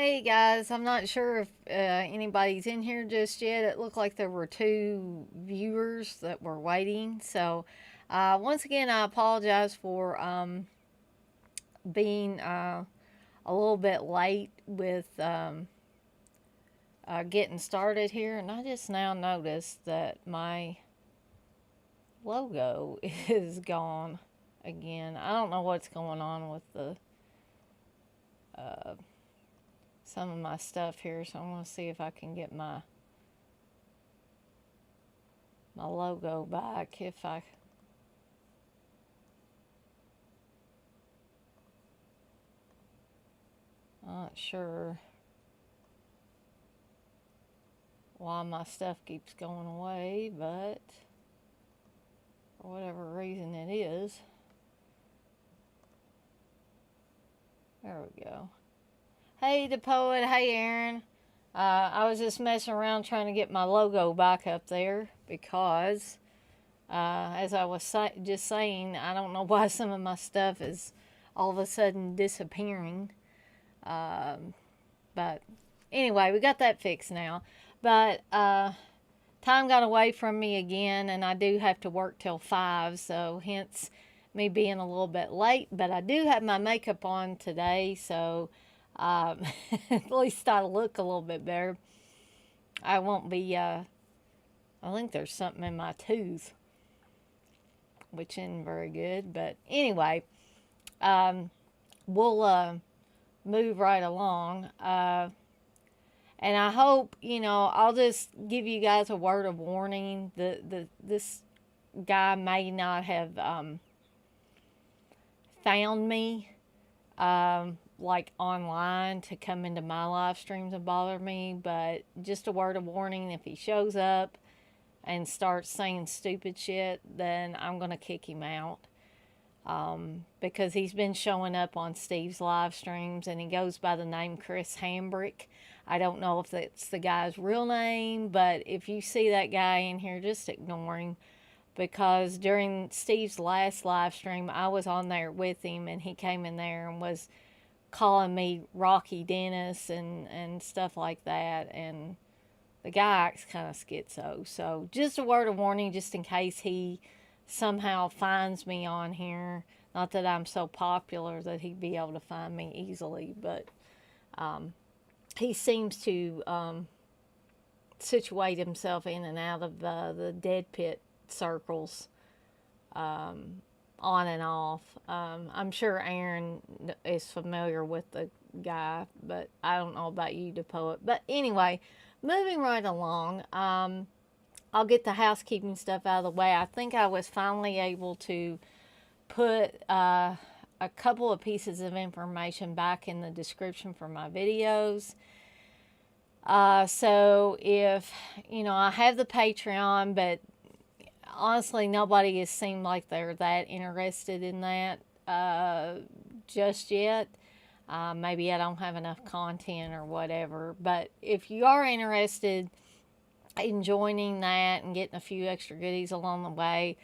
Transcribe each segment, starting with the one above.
Hey guys, I'm not sure if anybody's in here just yet. It looked like there were two viewers that were waiting. So, once again, I apologize for being a little bit late with getting started here. And I just now noticed that my logo is gone again. I don't know what's going on with the uh, some of my stuff here, so I'm going to see if I can get my logo back if I not sure why my stuff keeps going away, but for whatever reason it is. There we go. Hey the poet, hey Aaron. I was just messing around trying to get my logo back up there because as I was just saying, I don't know why some of my stuff is all of a sudden disappearing. But anyway, we got that fixed now. But time got away from me again, and I do have to work till 5, so hence me being a little bit late. But I do have my makeup on today, so at least I look a little bit better. I won't be, I think there's something in my tooth, which isn't very good. But anyway, we'll move right along. And I hope, I'll just give you guys a word of warning. This guy may not have found me like online to come into my live streams and bother me, but just a word of warning, if he shows up and starts saying stupid shit, then I'm going to kick him out. Because he's been showing up on Steve's live streams and he goes by the name Chris Hambrick. I don't know if that's the guy's real name, but if you see that guy in here, just ignore him. Because during Steve's last live stream, I was on there with him and he came in there and was calling me Rocky Dennis and stuff like that. And the guy acts kind of schizo. So just a word of warning, just in case he somehow finds me on here. Not that I'm so popular that he'd be able to find me easily, but he seems to situate himself in and out of the dead pit circles, on and off. I'm sure Aaron is familiar with the guy, but I don't know about you, the poet. But anyway, moving right along, I'll get the housekeeping stuff out of the way. I think I was finally able to put a couple of pieces of information back in the description for my videos. So if, I have the Patreon, but honestly, nobody has seemed like they're that interested in that just yet. Maybe I don't have enough content or whatever. But if you are interested in joining that and getting a few extra goodies along the way,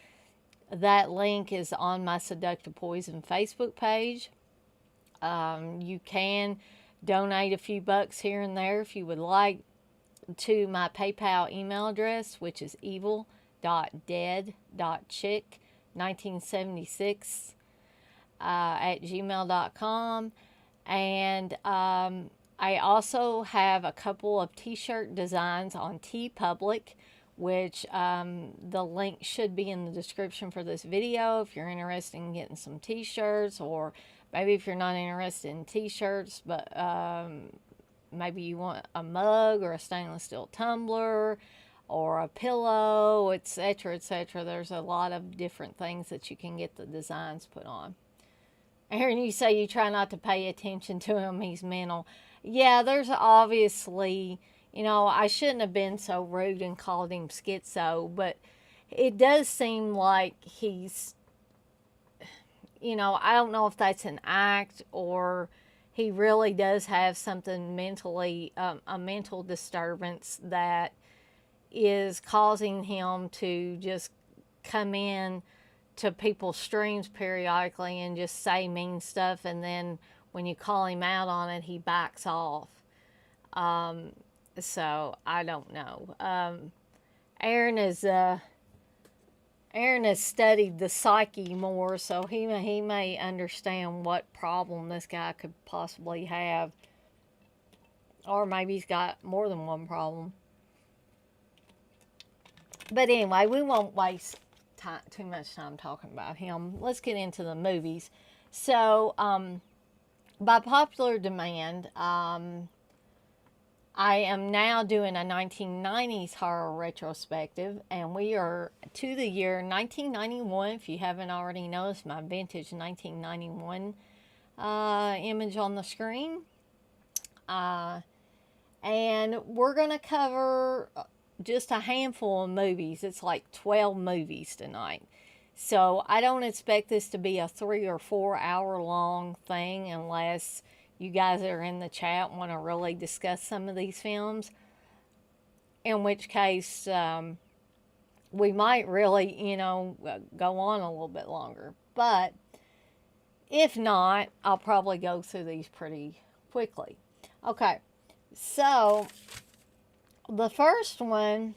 that link is on my Seductive Poison Facebook page. You can donate a few bucks here and there if you would like to my PayPal email address, which is evil.dead.chick1976 at gmail.com. And I also have a couple of t-shirt designs on TeePublic, which the link should be in the description for this video if you're interested in getting some t-shirts, or maybe if you're not interested in t-shirts, but maybe you want a mug or a stainless steel tumbler or a pillow, etc., etc. There's a lot of different things that you can get the designs put on. Aaron, you say you try not to pay attention to him. He's mental. Yeah, there's obviously, I shouldn't have been so rude and called him schizo, but it does seem like he's, I don't know if that's an act or he really does have something mentally, a mental disturbance that is causing him to just come in to people's streams periodically and just say mean stuff, and then when you call him out on it, he backs off. So I don't know. Aaron is Aaron has studied the psyche more, so he may understand what problem this guy could possibly have, or maybe he's got more than one problem. But anyway, we won't waste too much time talking about him. Let's get into the movies. So, by popular demand, I am now doing a 1990s horror retrospective, and we are to the year 1991. If you haven't already noticed my vintage 1991 image on the screen. And we're going to cover just a handful of movies. It's like 12 movies tonight. So I don't expect this to be a 3 or 4 hour long thing unless you guys that are in the chat want to really discuss some of these films. In which case, we might really, go on a little bit longer. But if not, I'll probably go through these pretty quickly. Okay, so the first one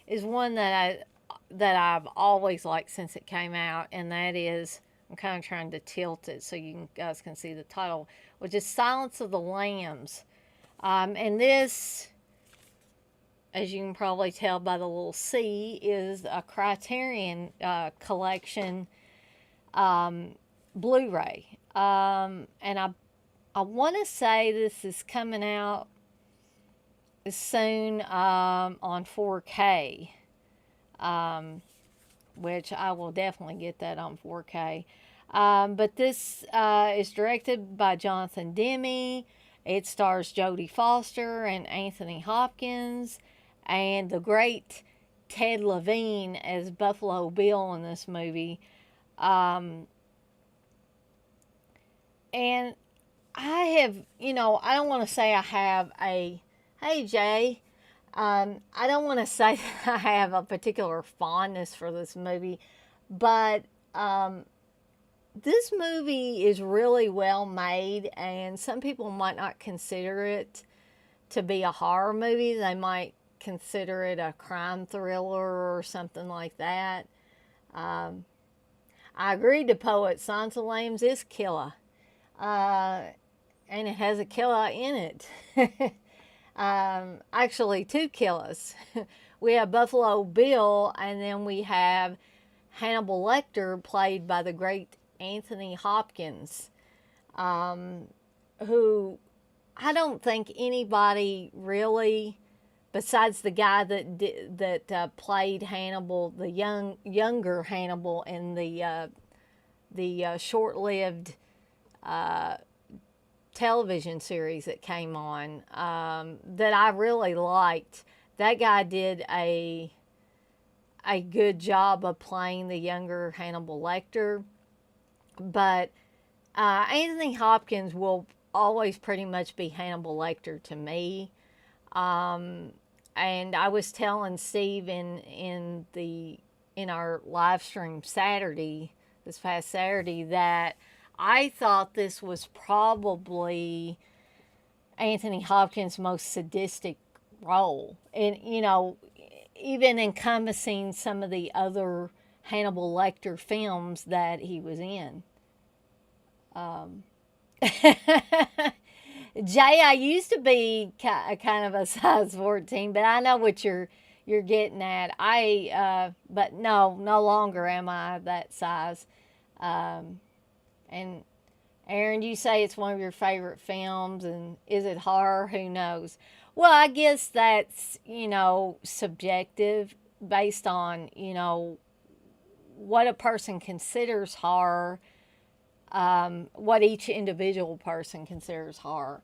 is one that I've always liked since it came out, and that is, I'm kind of trying to tilt it so you guys can see the title, which is Silence of the Lambs. And this, as you can probably tell by the little C, is a Criterion collection Blu-ray. And I want to say this is coming out soon on 4K. Which I will definitely get that on 4K. But this is directed by Jonathan Demme. It stars Jodie Foster and Anthony Hopkins, and the great Ted Levine as Buffalo Bill in this movie. And I have, I don't want to say I have a, hey Jay, I don't want to say that I have a particular fondness for this movie, but this movie is really well made, and some people might not consider it to be a horror movie. They might consider it a crime thriller or something like that. I agree to poet, Silence of the Lambs is killer, and it has a killer in it. Actually, 2 killers. We have Buffalo Bill, and then we have Hannibal Lecter, played by the great Anthony Hopkins, who I don't think anybody really, besides the guy that played Hannibal, the younger Hannibal in the short-lived television series that came on, that I really liked. That guy did a good job of playing the younger Hannibal Lecter. But Anthony Hopkins will always pretty much be Hannibal Lecter to me. And I was telling Steve in our live stream this past Saturday, that I thought this was probably Anthony Hopkins' most sadistic role. And, even encompassing some of the other Hannibal Lecter films that he was in. Jay, I used to be kind of a size 14, but I know what you're getting at. But no longer am I that size. And Aaron, you say it's one of your favorite films, and is it horror? Who knows? Well, I guess that's, subjective based on, what a person considers horror, what each individual person considers horror.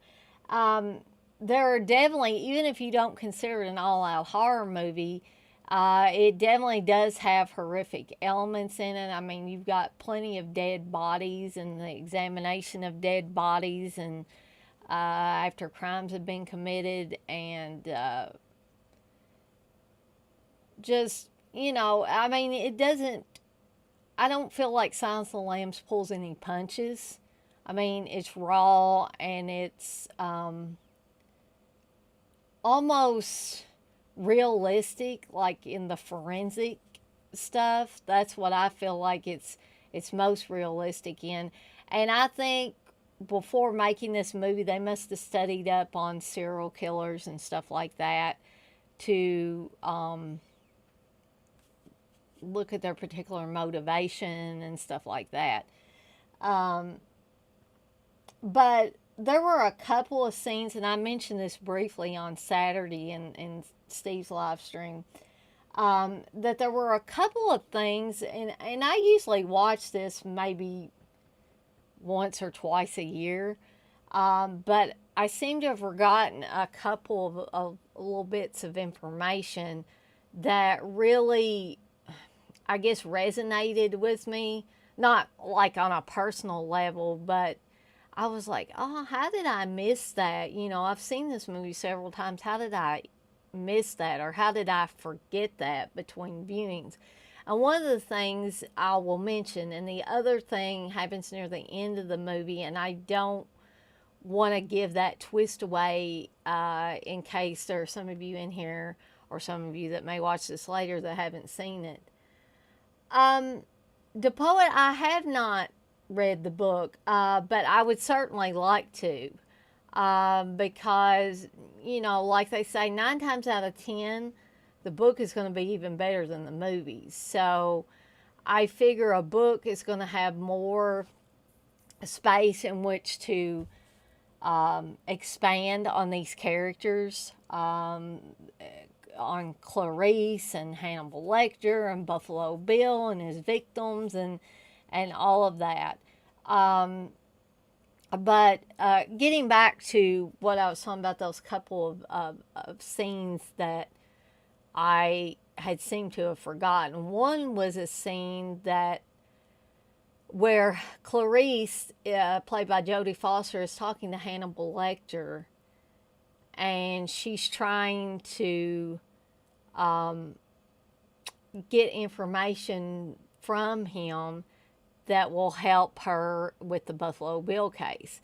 There are definitely, even if you don't consider it an all-out horror movie, it definitely does have horrific elements in it. I mean, you've got plenty of dead bodies and the examination of dead bodies, and after crimes have been committed, and just, I mean, I don't feel like Silence of the Lambs pulls any punches. I mean, it's raw and it's almost realistic, like in the forensic stuff. That's what I feel like it's most realistic in. And I think before making this movie, they must have studied up on serial killers and stuff like that to look at their particular motivation and stuff like that. Um, but there were a couple of scenes, and I mentioned this briefly on Saturday in Steve's live stream, that there were a couple of things, and I usually watch this maybe once or twice a year, but I seem to have forgotten a couple of little bits of information that really, I guess, resonated with me. Not like on a personal level, but I was like, oh, how did I miss that? You know, I've seen this movie several times. How did I miss that? Or how did I forget that between viewings? And one of the things I will mention, and the other thing happens near the end of the movie, and I don't want to give that twist away in case there are some of you in here or some of you that may watch this later that haven't seen it. The Poet, I have not read the book, but I would certainly like to, because, you know, like they say, 9 times out of 10, the book is going to be even better than the movies. So I figure a book is going to have more space in which to expand on these characters, on Clarice and Hannibal Lecter and Buffalo Bill and his victims and all of that. But getting back to what I was talking about, those couple of scenes that I had seemed to have forgotten. One was a scene where Clarice, played by Jodie Foster, is talking to Hannibal Lecter, and she's trying to get information from him that will help her with the Buffalo Bill case.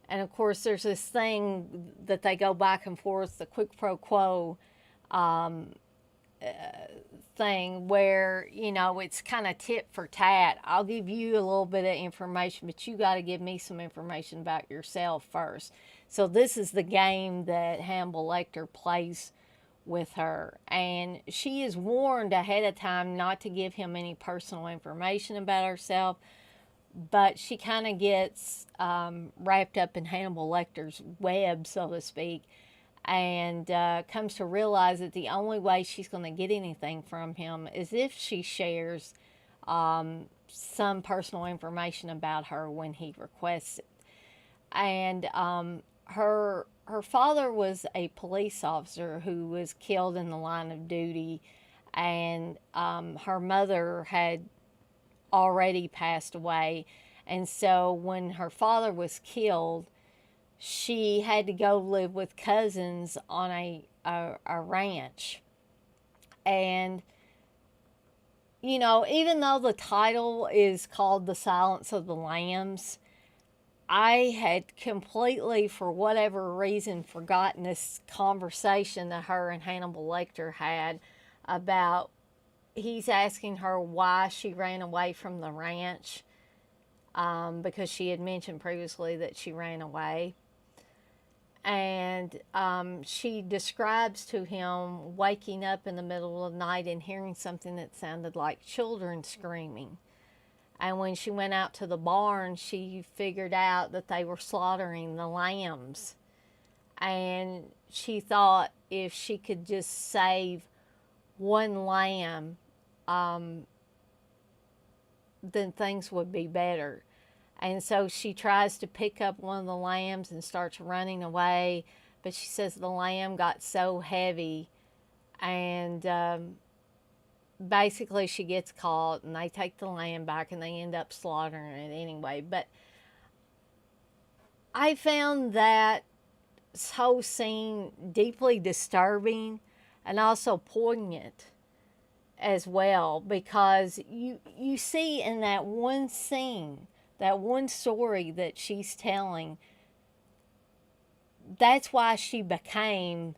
And of course, there's this thing that they go back and forth, the quid pro quo thing where, you know, it's kind of tit for tat. I'll give you a little bit of information, but you got to give me some information about yourself first. So this is the game that Hannibal Lecter plays with her. And she is warned ahead of time not to give him any personal information about herself, but she kind of gets wrapped up in Hannibal Lecter's web, so to speak, and comes to realize that the only way she's going to get anything from him is if she shares some personal information about her when he requests it. And her father was a police officer who was killed in the line of duty, and her mother had already passed away. And so when her father was killed, she had to go live with cousins on a ranch. And, you know, even though the title is called The Silence of the Lambs, I had completely, for whatever reason, forgotten this conversation that her and Hannibal Lecter had about, he's asking her why she ran away from the ranch, because she had mentioned previously that she ran away. And she describes to him waking up in the middle of the night and hearing something that sounded like children screaming. And when she went out to the barn, she figured out that they were slaughtering the lambs. And she thought if she could just save one lamb, then things would be better. And so she tries to pick up one of the lambs and starts running away. But she says the lamb got so heavy, and basically she gets caught, and they take the lamb back and they end up slaughtering it anyway. But I found that whole scene deeply disturbing and also poignant as well, because you see in that one scene that one story that she's telling, that's why she became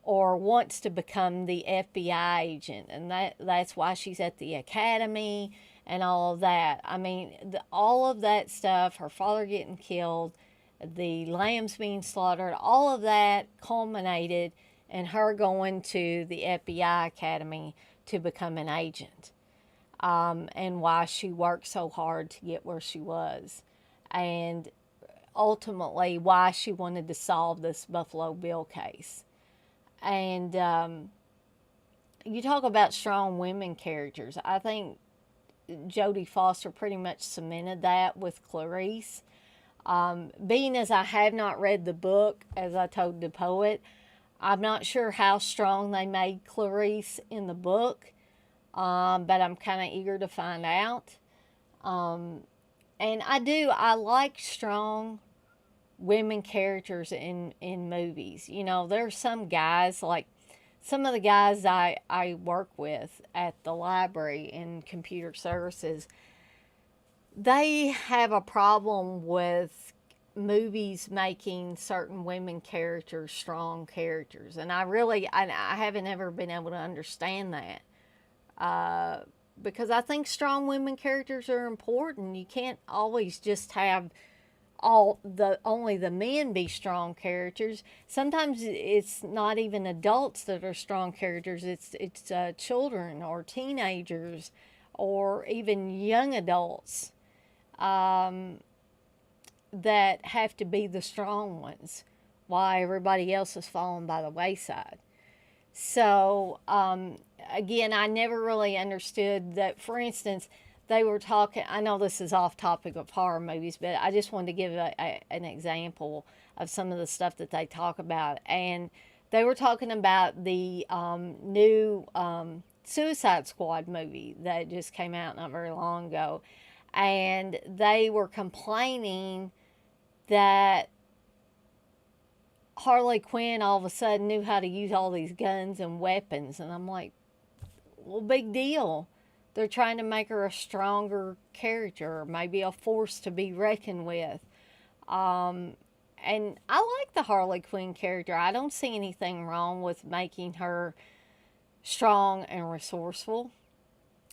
or wants to become the FBI agent, and that's why she's at the academy and all of that. I mean, all of that stuff, her father getting killed, the lambs being slaughtered, all of that culminated in her going to the FBI academy to become an agent, and why she worked so hard to get where she was, and ultimately why she wanted to solve this Buffalo Bill case. And you talk about strong women characters. I think Jodie Foster pretty much cemented that with Clarice. Being as I have not read the book, as I told the poet, I'm not sure how strong they made Clarice in the book, but I'm kind of eager to find out. And I like strong women characters in movies. You know, there's some guys, like some of the guys I work with at the library in computer services, they have a problem with movies making certain women characters strong characters. And I haven't ever been able to understand that. Because I think strong women characters are important. You can't always just have only the men be strong characters. Sometimes it's not even adults that are strong characters. It's children or teenagers or even young adults that have to be the strong ones, while everybody else is falling by the wayside. So again, I never really understood that. For instance, they were talking, I know this is off topic of horror movies, but I just wanted to give an example of some of the stuff that they talk about. And they were talking about the new Suicide Squad movie that just came out not very long ago. And they were complaining that Harley Quinn all of a sudden knew how to use all these guns and weapons. And I'm like, well, big deal. They're trying to make her a stronger character, or maybe a force to be reckoned with. And I like the Harley Quinn character. I don't see anything wrong with making her strong and resourceful.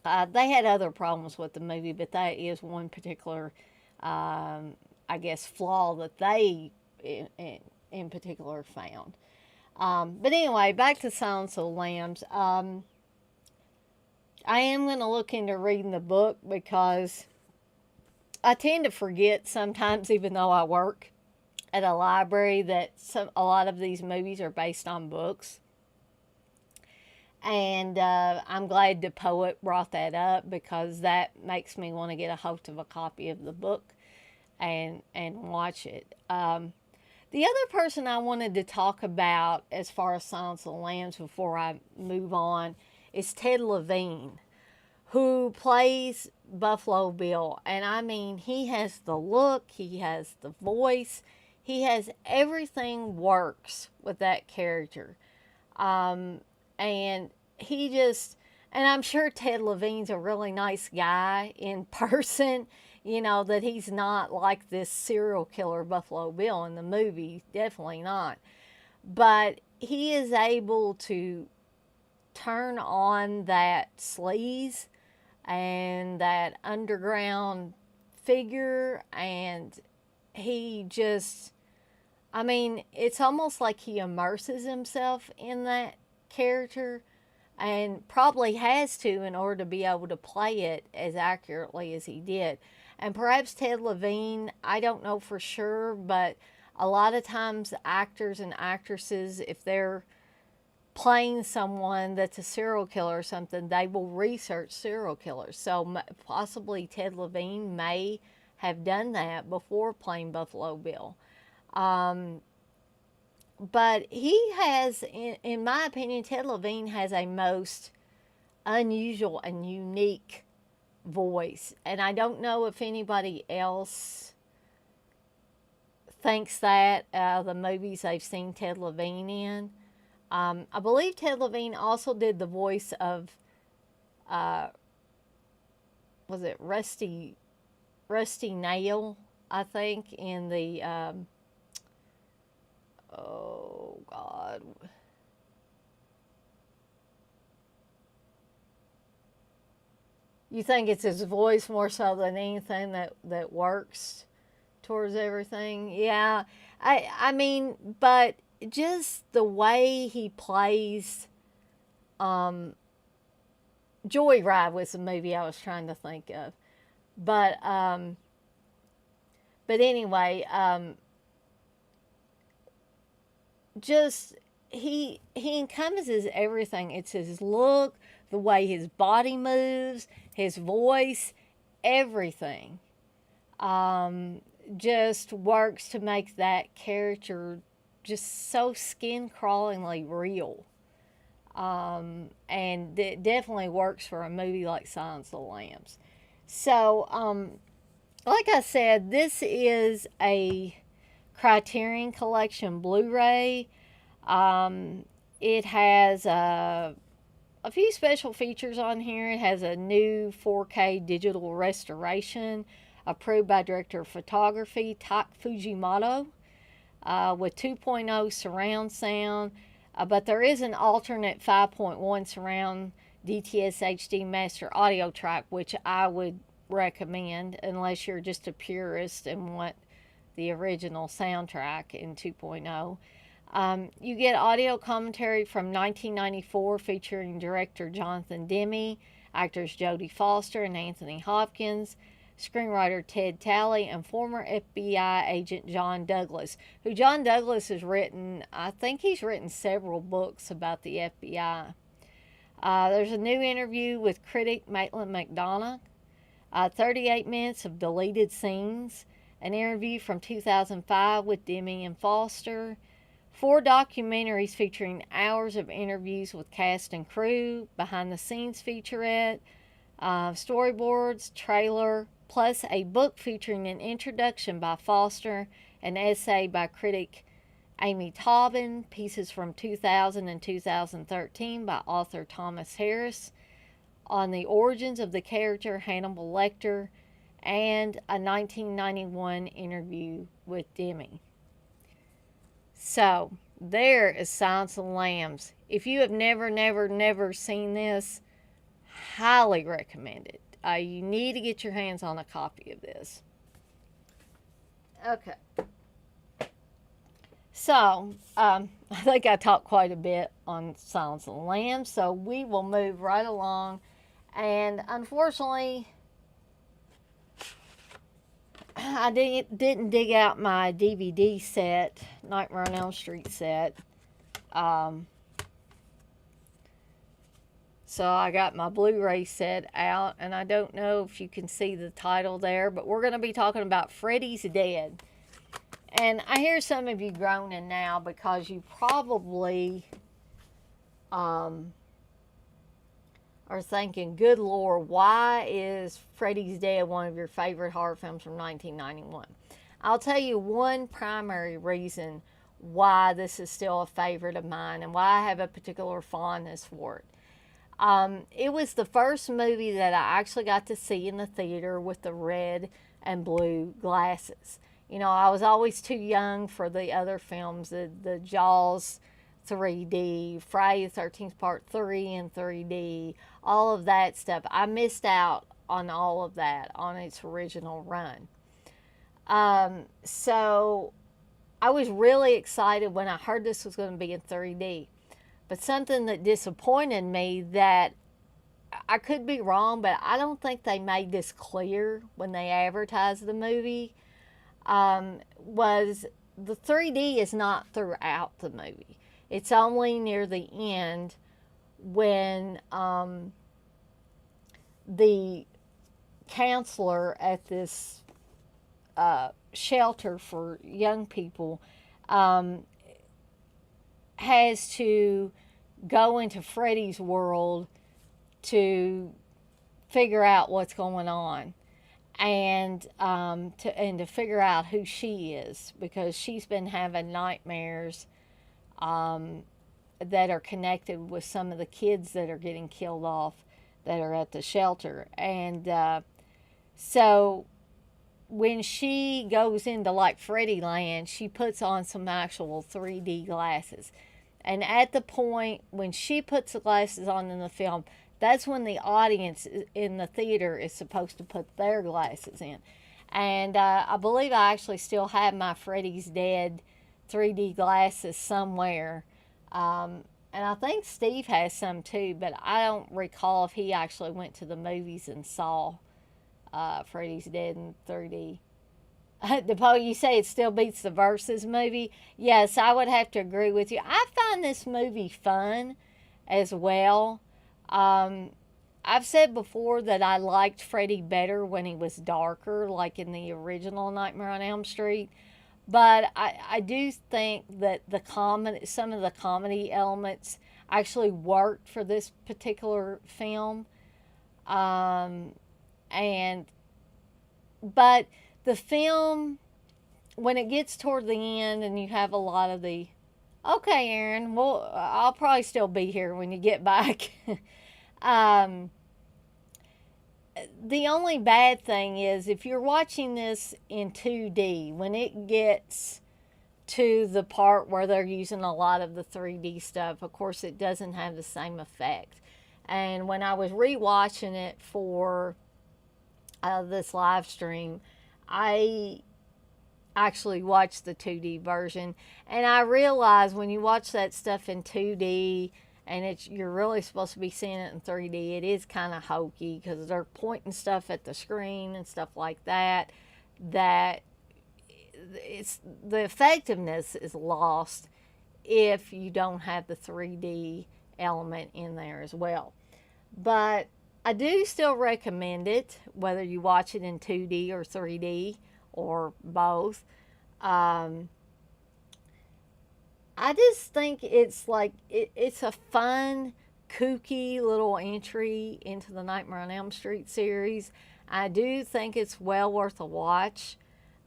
They had other problems with the movie, but that is one particular, I guess, flaw that they in particular found. But anyway, back to Silence of the Lambs. I am going to look into reading the book because I tend to forget sometimes, even though I work at a library, that a lot of these movies are based on books. And I'm glad the poet brought that up, because that makes me want to get a hold of a copy of the book and watch it. The other person I wanted to talk about as far as Silence of the Lambs before I move on is Ted Levine, who plays Buffalo Bill. And I mean, he has the look, he has the voice, he has everything works with that character. And he just, and I'm sure Ted Levine's a really nice guy in person, you know, that he's not like this serial killer Buffalo Bill in the movie, definitely not. But he is able to turn on that sleaze and that underground figure, and he just, I mean, it's almost like he immerses himself in that character, and probably has to in order to be able to play it as accurately as he did. And perhaps Ted Levine, I don't know for sure, but a lot of times actors and actresses, if they're playing someone that's a serial killer or something, they will research serial killers. So possibly Ted Levine may have done that before playing Buffalo Bill. But he has, in my opinion, Ted Levine has a most unusual and unique voice. And I don't know if anybody else thinks that, the movies they've seen Ted Levine in. I believe Ted Levine also did the voice of, was it Rusty Rusty Nail, I think, in the oh God, you think it's his voice more so than anything that works towards everything. Yeah, I mean, but just the way he plays. Um, Joyride was the movie I was trying to think of, but anyway, just he encompasses everything. It's his look, the way his body moves, his voice, everything. Um, just works to make that character just so skin crawlingly real. And it definitely works for a movie like Silence of the Lambs. So, like I said, this is a Criterion Collection Blu-ray. It has a few special features on here. It has a new 4K digital restoration approved by director of photography Tak Fujimoto, with 2.0 surround sound. But there is an alternate 5.1 surround DTS HD master audio track, which I would recommend unless you're just a purist and want the original soundtrack in 2.0. You get audio commentary from 1994 featuring director Jonathan Demme, actors Jodie Foster and Anthony Hopkins, screenwriter Ted Talley, and former FBI agent John Douglas, who John Douglas has written, I think he's written several books about the FBI. There's a new interview with critic Maitland McDonagh, 38 minutes of deleted scenes, an interview from 2005 with Demme and Foster, 4 documentaries featuring hours of interviews with cast and crew, behind the scenes featurette, storyboards, trailer, plus a book featuring an introduction by Foster, an essay by critic Amy Taubin, pieces from 2000 and 2013 by author Thomas Harris on the origins of the character Hannibal Lecter, and a 1991 interview with Demme. So, there is Silence of the Lambs. If you have never seen this, highly recommend it. You need to get your hands on a copy of this. Okay. So, I think I talked quite a bit on Silence of the Lambs, so we will move right along. And unfortunately, I didn't dig out my DVD set, Nightmare on Elm Street set. So I got my Blu-ray set out, and I don't know if you can see the title there, but we're going to be talking about Freddy's Dead. And I hear some of you groaning now because you probably are thinking, good Lord, why is Freddy's Dead one of your favorite horror films from 1991? I'll tell you one primary reason why this is still a favorite of mine and why I have a particular fondness for it. It was the first movie that I actually got to see in the theater with the red and blue glasses. You know, I was always too young for the other films, the Jaws 3D, Friday the 13th Part 3 in 3D, all of that stuff. I missed out on all of that on its original run. So I was really excited when I heard this was going to be in 3D. But something that disappointed me, that I could be wrong, but I don't think they made this clear when they advertised the movie, was the 3D is not throughout the movie. It's only near the end when the counselor at this shelter for young people has to go into Freddy's world to figure out what's going on, and to figure out who she is, because she's been having nightmares that are connected with some of the kids that are getting killed off that are at the shelter. And so when she goes into like Freddy Land, she puts on some actual 3D glasses. And at the point when she puts the glasses on in the film, that's when the audience in the theater is supposed to put their glasses in. And I believe I actually still have my Freddy's Dead 3D glasses somewhere. And I think Steve has some too, but I don't recall if he actually went to the movies and saw Freddy's Dead in 3D. DePaul, you say it still beats the Versus movie. Yes, I would have to agree with you. I find this movie fun as well. I've said before that I liked Freddy better when he was darker, like in the original Nightmare on Elm Street. But I do think that some of the comedy elements actually worked for this particular film. But the film, when it gets toward the end and you have a lot of the, okay, Aaron, well, I'll probably still be here when you get back. The only bad thing is if you're watching this in 2D, when it gets to the part where they're using a lot of the 3D stuff, of course it doesn't have the same effect. And when I was rewatching it for this live stream, I actually watched the 2D version, and I realized when you watch that stuff in 2D and you're really supposed to be seeing it in 3D, it is kind of hokey because they're pointing stuff at the screen and stuff like that, that it's the effectiveness is lost if you don't have the 3D element in there as well. But I do still recommend it, whether you watch it in 2D or 3D or both. I just think it's like it's a fun, kooky little entry into the Nightmare on Elm Street series. I do think it's well worth a watch.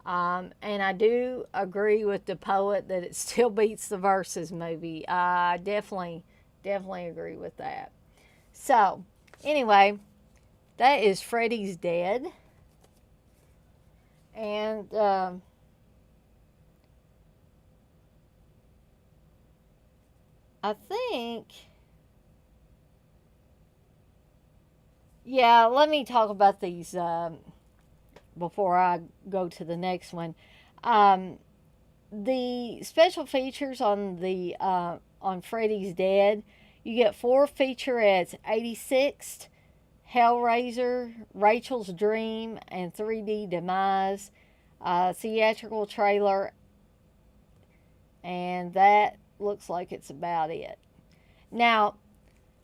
And I do agree with the poet that it still beats the Versus movie. I definitely agree with that. So, anyway, that is Freddy's Dead. And I think, yeah, let me talk about these before I go to the next one. The special features on the on Freddy's Dead, you get 4 featurettes: 86th, Hellraiser, Rachel's Dream, and 3D Demise. Theatrical trailer, and that looks like it's about it. Now,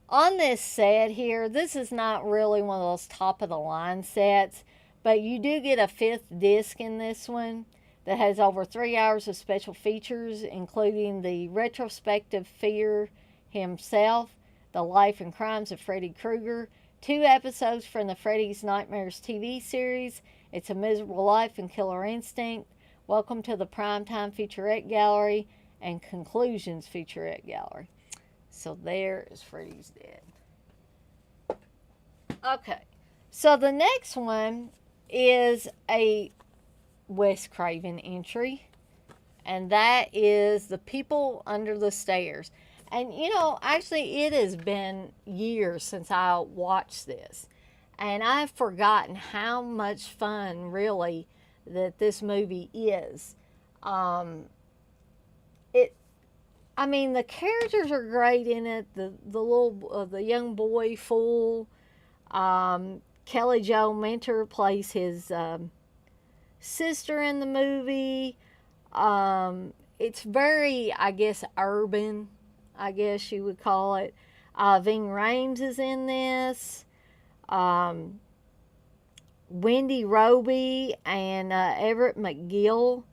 on this set here, this is not really one of those top of the line sets, but you do get a 5th disc in this one that has over 3 hours of special features, including the retrospective Fear himself, the life and crimes of Freddy Krueger, 2 episodes from the Freddy's Nightmares TV series, It's a Miserable Life and Killer Instinct, Welcome to the Primetime Featurette Gallery, and Conclusions Featurette Gallery. So there is Freddy's Dead. Okay, so the next one is a Wes Craven entry, and that is The People Under the Stairs. And you know, actually it has been years since I watched this, and I've forgotten how much fun really that this movie is. I mean, the characters are great in it. The young boy Fool, Kelly Jo Minter plays his sister in the movie. It's very, I guess, urban, I guess you would call it. Ving Rhames is in this. Wendy Roby and Everett McGill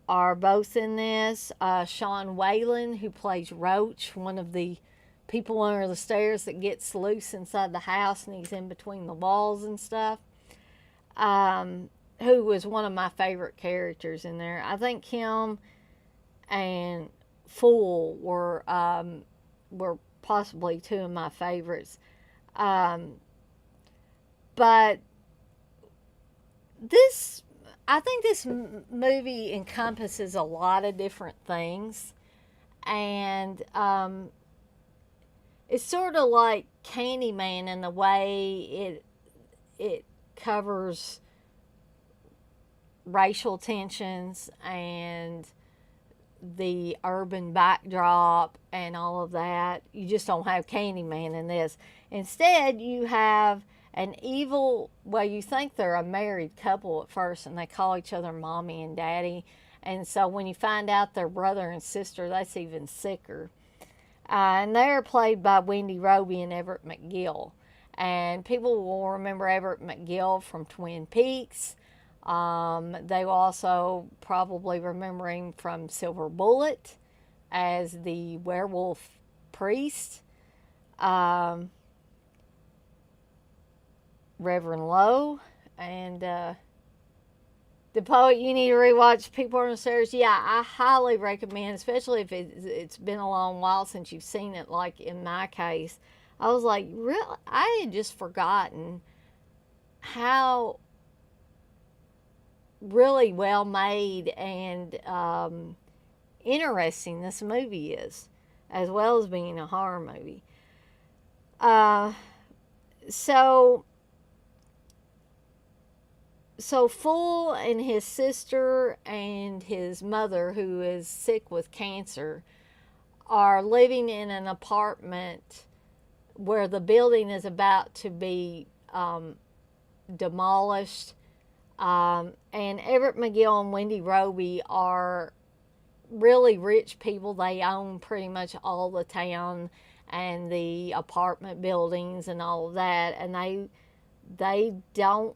are both in this. Sean Whalen, who plays Roach, one of the people under the stairs that gets loose inside the house and he's in between the walls and stuff, who was one of my favorite characters in there. I think him and Fool were possibly 2 of my favorites. But this I think this movie encompasses a lot of different things, and it's sort of like Candyman in the way it covers racial tensions and the urban backdrop and all of that. You just don't have Candyman in this. Instead, you have an evil, well, you think they're a married couple at first and they call each other mommy and daddy. And so when you find out they're brother and sister, that's even sicker. And they're played by Wendy Roby and Everett McGill. And people will remember Everett McGill from Twin Peaks. They will also probably remember him from Silver Bullet as the werewolf priest. Reverend Lowe. And The Poet, you need to rewatch People on the Stairs. Yeah, I highly recommend, especially if it's been a long while since you've seen it, like in my case. I was like, really? I had just forgotten how really well made and interesting this movie is, as well as being a horror movie. So Fool and his sister and his mother, who is sick with cancer, are living in an apartment where the building is about to be demolished. And Everett McGill and Wendy Roby are really rich people. They own pretty much all the town and the apartment buildings and all of that. And they don't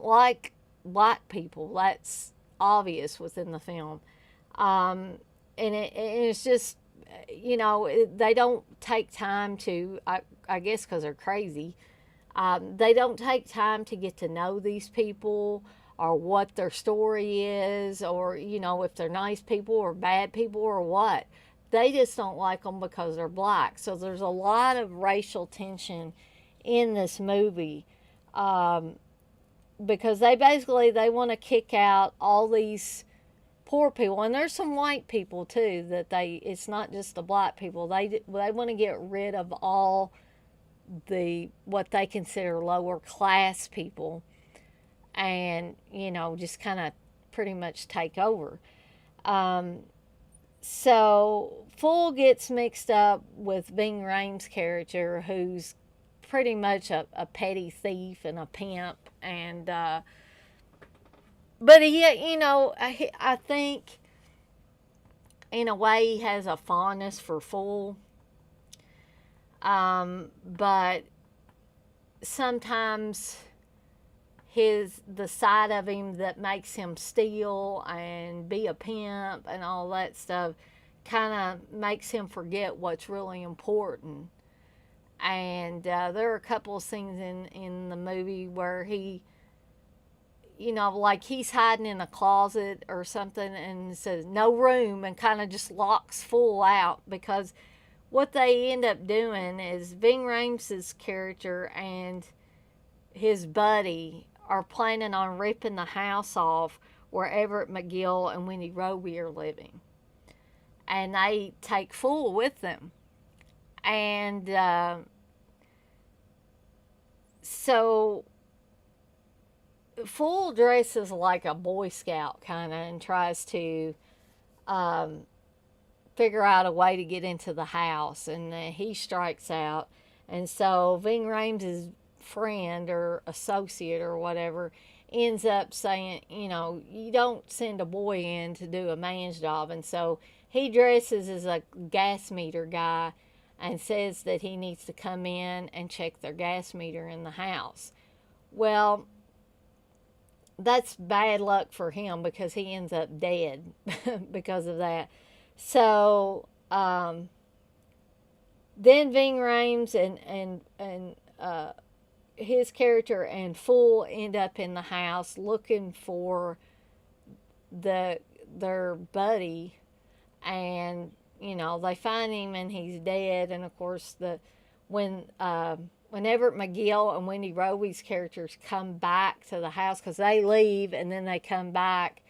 like black people. That's obvious within the film. And it's just, they don't take time to, I guess because they're crazy, they don't take time to get to know these people or what their story is, or, if they're nice people or bad people or what. They just don't like them because they're black. So there's a lot of racial tension in this movie. Because they want to kick out all these poor people, and there's some white people too. It's not just the black people. They want to get rid of all what they consider lower class people, and just kind of pretty much take over. So Fool gets mixed up with Ving Rhames' character, who's pretty much a petty thief and a pimp, and but he, I think in a way he has a fondness for Fool, but sometimes the side of him that makes him steal and be a pimp and all that stuff kind of makes him forget what's really important. And there are a couple of scenes in the movie where he, like he's hiding in a closet or something and says, no room, and kind of just locks Fool out, because what they end up doing is Ving Rhames' character and his buddy are planning on ripping the house off where Everett McGill and Wendy Roby are living. And they take Fool with them. And so Fool dresses like a Boy Scout kind of and tries to figure out a way to get into the house, and he strikes out. And so Ving Rhames' friend or associate or whatever ends up saying, you don't send a boy in to do a man's job. And so he dresses as a gas meter guy and says that he needs to come in and check their gas meter in the house. Well, that's bad luck for him because he ends up dead because of that. So then Ving Rhames and his character and Fool end up in the house looking for their buddy, and they find him and he's dead. And of course when when Everett McGill and Wendy Roby's characters come back to the house, because they leave and then they come back,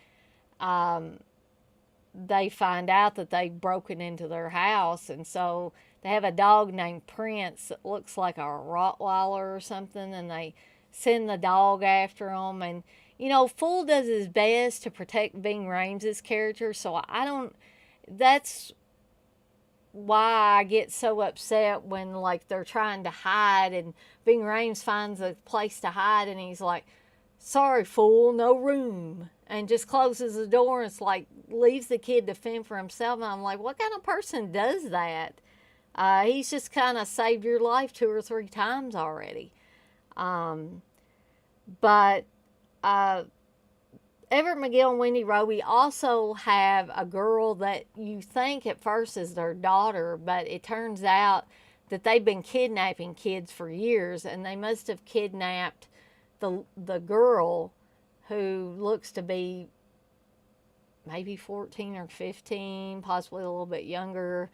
they find out that they've broken into their house, and so they have a dog named Prince that looks like a Rottweiler or something, and they send the dog after him. And Fool does his best to protect Ving Rhames' character, so I don't. That's why I get so upset when like they're trying to hide, and Ving Rhames finds a place to hide, and he's like, "Sorry, fool, no room," and just closes the door. And it's like leaves the kid to fend for himself. And I'm like, what kind of person does that? He's just kind of saved your life 2 or 3 times already. But Everett McGill and Wendy Roby also have a girl that you think at first is their daughter, but it turns out that they've been kidnapping kids for years, and they must have kidnapped the girl, who looks to be maybe 14 or 15, possibly a little bit younger.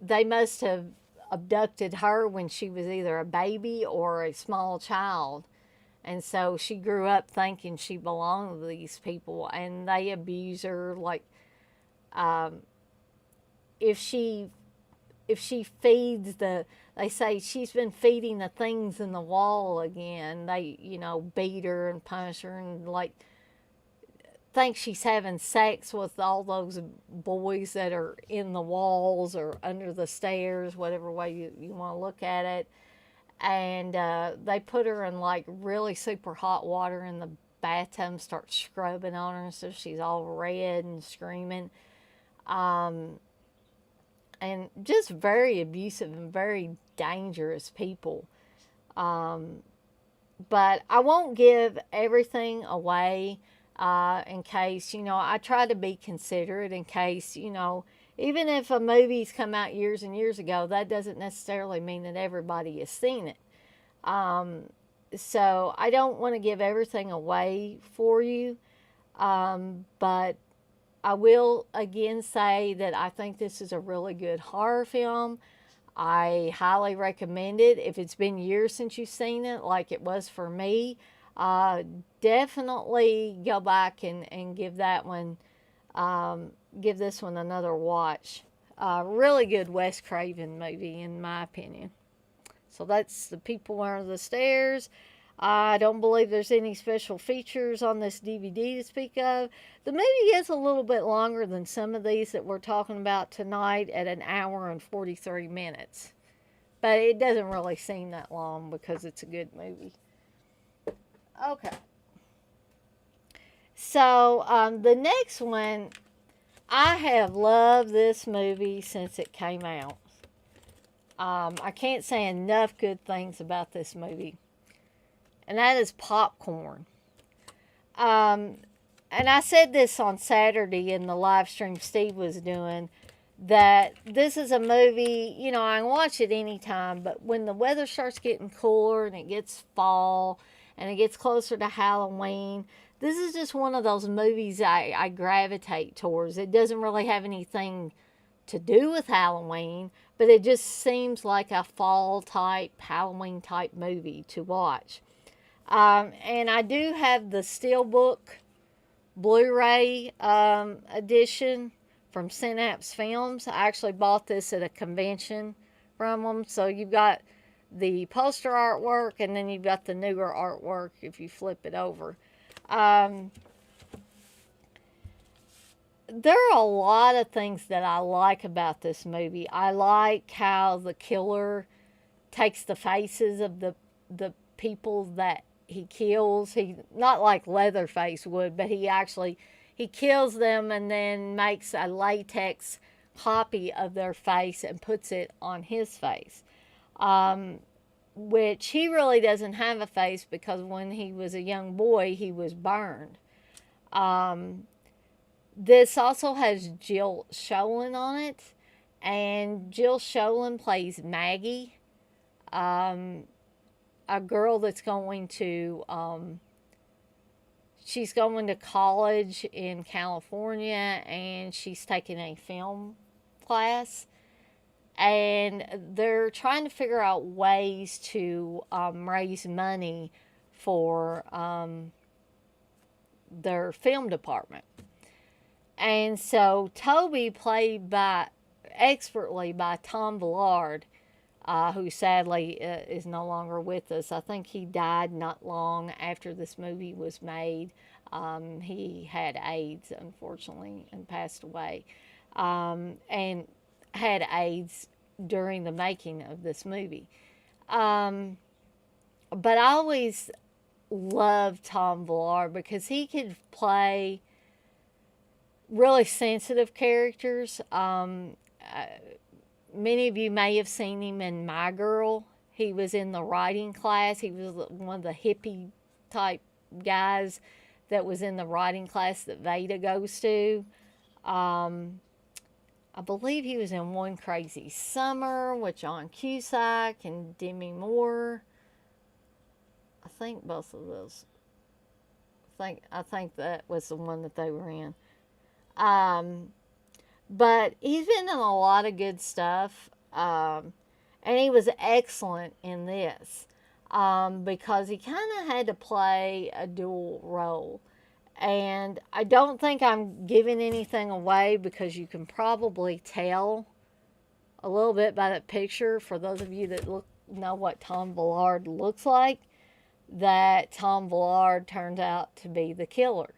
They must have abducted her when she was either a baby or a small child. And so she grew up thinking she belonged to these people, and they abuse her. Like, if she feeds they say she's been feeding the things in the wall again. They, beat her and punish her, and like think she's having sex with all those boys that are in the walls or under the stairs, whatever way you want to look at it. And they put her in like really super hot water in the bathtub and start scrubbing on her, so she's all red and screaming. And just very abusive and very dangerous people. But I won't give everything away in case, I try to be considerate in case, even if a movie's come out years and years ago, that doesn't necessarily mean that everybody has seen it. So I don't want to give everything away for you. But I will again say that I think this is a really good horror film. I highly recommend it. If it's been years since you've seen it, like it was for me, definitely go back and give that one, give this one another watch. Really good Wes Craven movie, in my opinion. So that's The People Under the Stairs. I don't believe there's any special features on this DVD to speak of. The movie is a little bit longer than some of these that we're talking about tonight, at an hour and 43 minutes. But it doesn't really seem that long because it's a good movie. Okay. So the next one, I have loved this movie since it came out. I can't say enough good things about this movie. And that is Popcorn. And I said this on Saturday in the live stream Steve was doing, that this is a movie, I can watch it anytime, but when the weather starts getting cooler and it gets fall and it gets closer to Halloween, this is just one of those movies I gravitate towards. It doesn't really have anything to do with Halloween, but it just seems like a fall type, Halloween type movie to watch. And I do have the Steelbook Blu-ray edition from Synapse Films. I actually bought this at a convention from them. So you've got the poster artwork, and then you've got the newer artwork if you flip it over. There are a lot of things that I like about this movie. I like how the killer takes the faces of the people that he kills. He, not like Leatherface would, but he kills them and then makes a latex copy of their face and puts it on his face. Which he really doesn't have a face, because when he was a young boy, he was burned. This also has Jill Schoelen on it, and Jill Schoelen plays Maggie, a girl that's going to, she's going to college in California, and she's taking a film class. and they're trying to figure out ways to raise money for their film department. And so Toby, played by expertly by Tom Villard, who sadly is no longer with us. I think he died not long after this movie was made. He had AIDS, unfortunately, and passed away. And had AIDS during the making of this movie. But I always loved Tom Villard because he could play really sensitive characters. Many of you may have seen him in My Girl. He was in the writing class. He was one of the hippie type guys that was in the writing class that Veda goes to. I believe he was in One Crazy Summer with John Cusack and Demi Moore. I think both of those. I think that was the one that they were in. But he's been in a lot of good stuff. And he was excellent in this. Because he kind of had to play a dual role. And I don't think I'm giving anything away because you can probably tell a little bit by that picture, for those of you that know what Tom Villard looks like, that Tom Villard turns out to be the killer.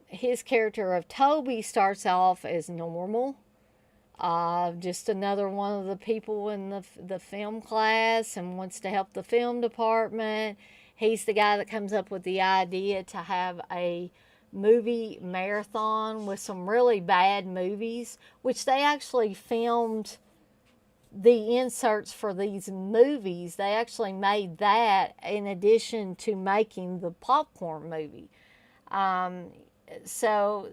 His character of Toby starts off as normal. Just another one of the people in the film class and wants to help the film department. He's the guy that comes up with the idea to have a movie marathon with some really bad movies, which they actually filmed the inserts for these movies. They actually made that in addition to making the popcorn movie. So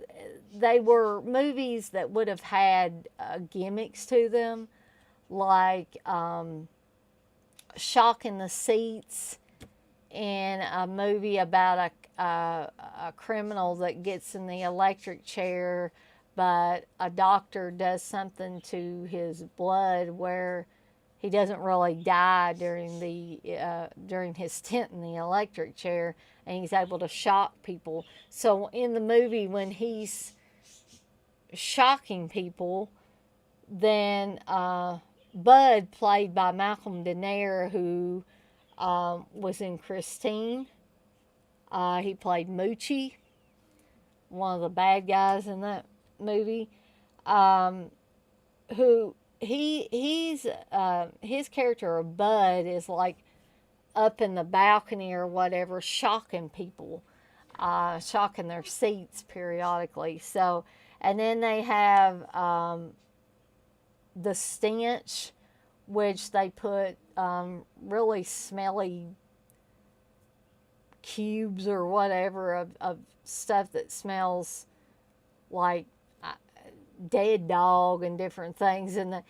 they were movies that would have had gimmicks to them, like Shock in the Seats, in a movie about a criminal that gets in the electric chair, but a doctor does something to his blood where he doesn't really die during his stint in the electric chair, and he's able to shock people. So in the movie, when he's shocking people, then Bud, played by Malcolm Danare, who was in Christine. He played Moochie, one of the bad guys in that movie. Who he's his character of Bud is like up in the balcony or whatever, shocking people, shocking their seats periodically. So, and then they have the Stench, which they put really smelly cubes or whatever of stuff that smells like dead dog and different things, and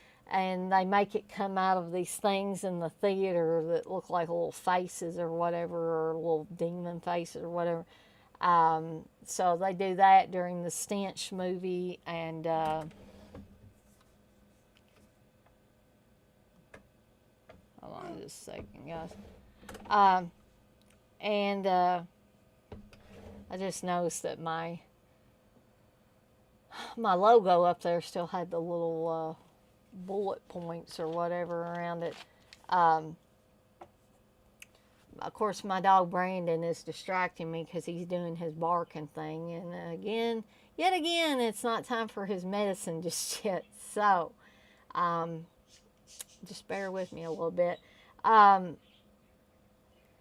they make it come out of these things in the theater that look like little faces or whatever, or little demon faces or whatever. So they do that during the Stench movie, and hold on just a second, guys. And I just noticed that my logo up there still had the little bullet points or whatever around it. Of course, my dog Brandon is distracting me because he's doing his barking thing. And yet again, it's not time for his medicine just yet. So, just bear with me a little bit.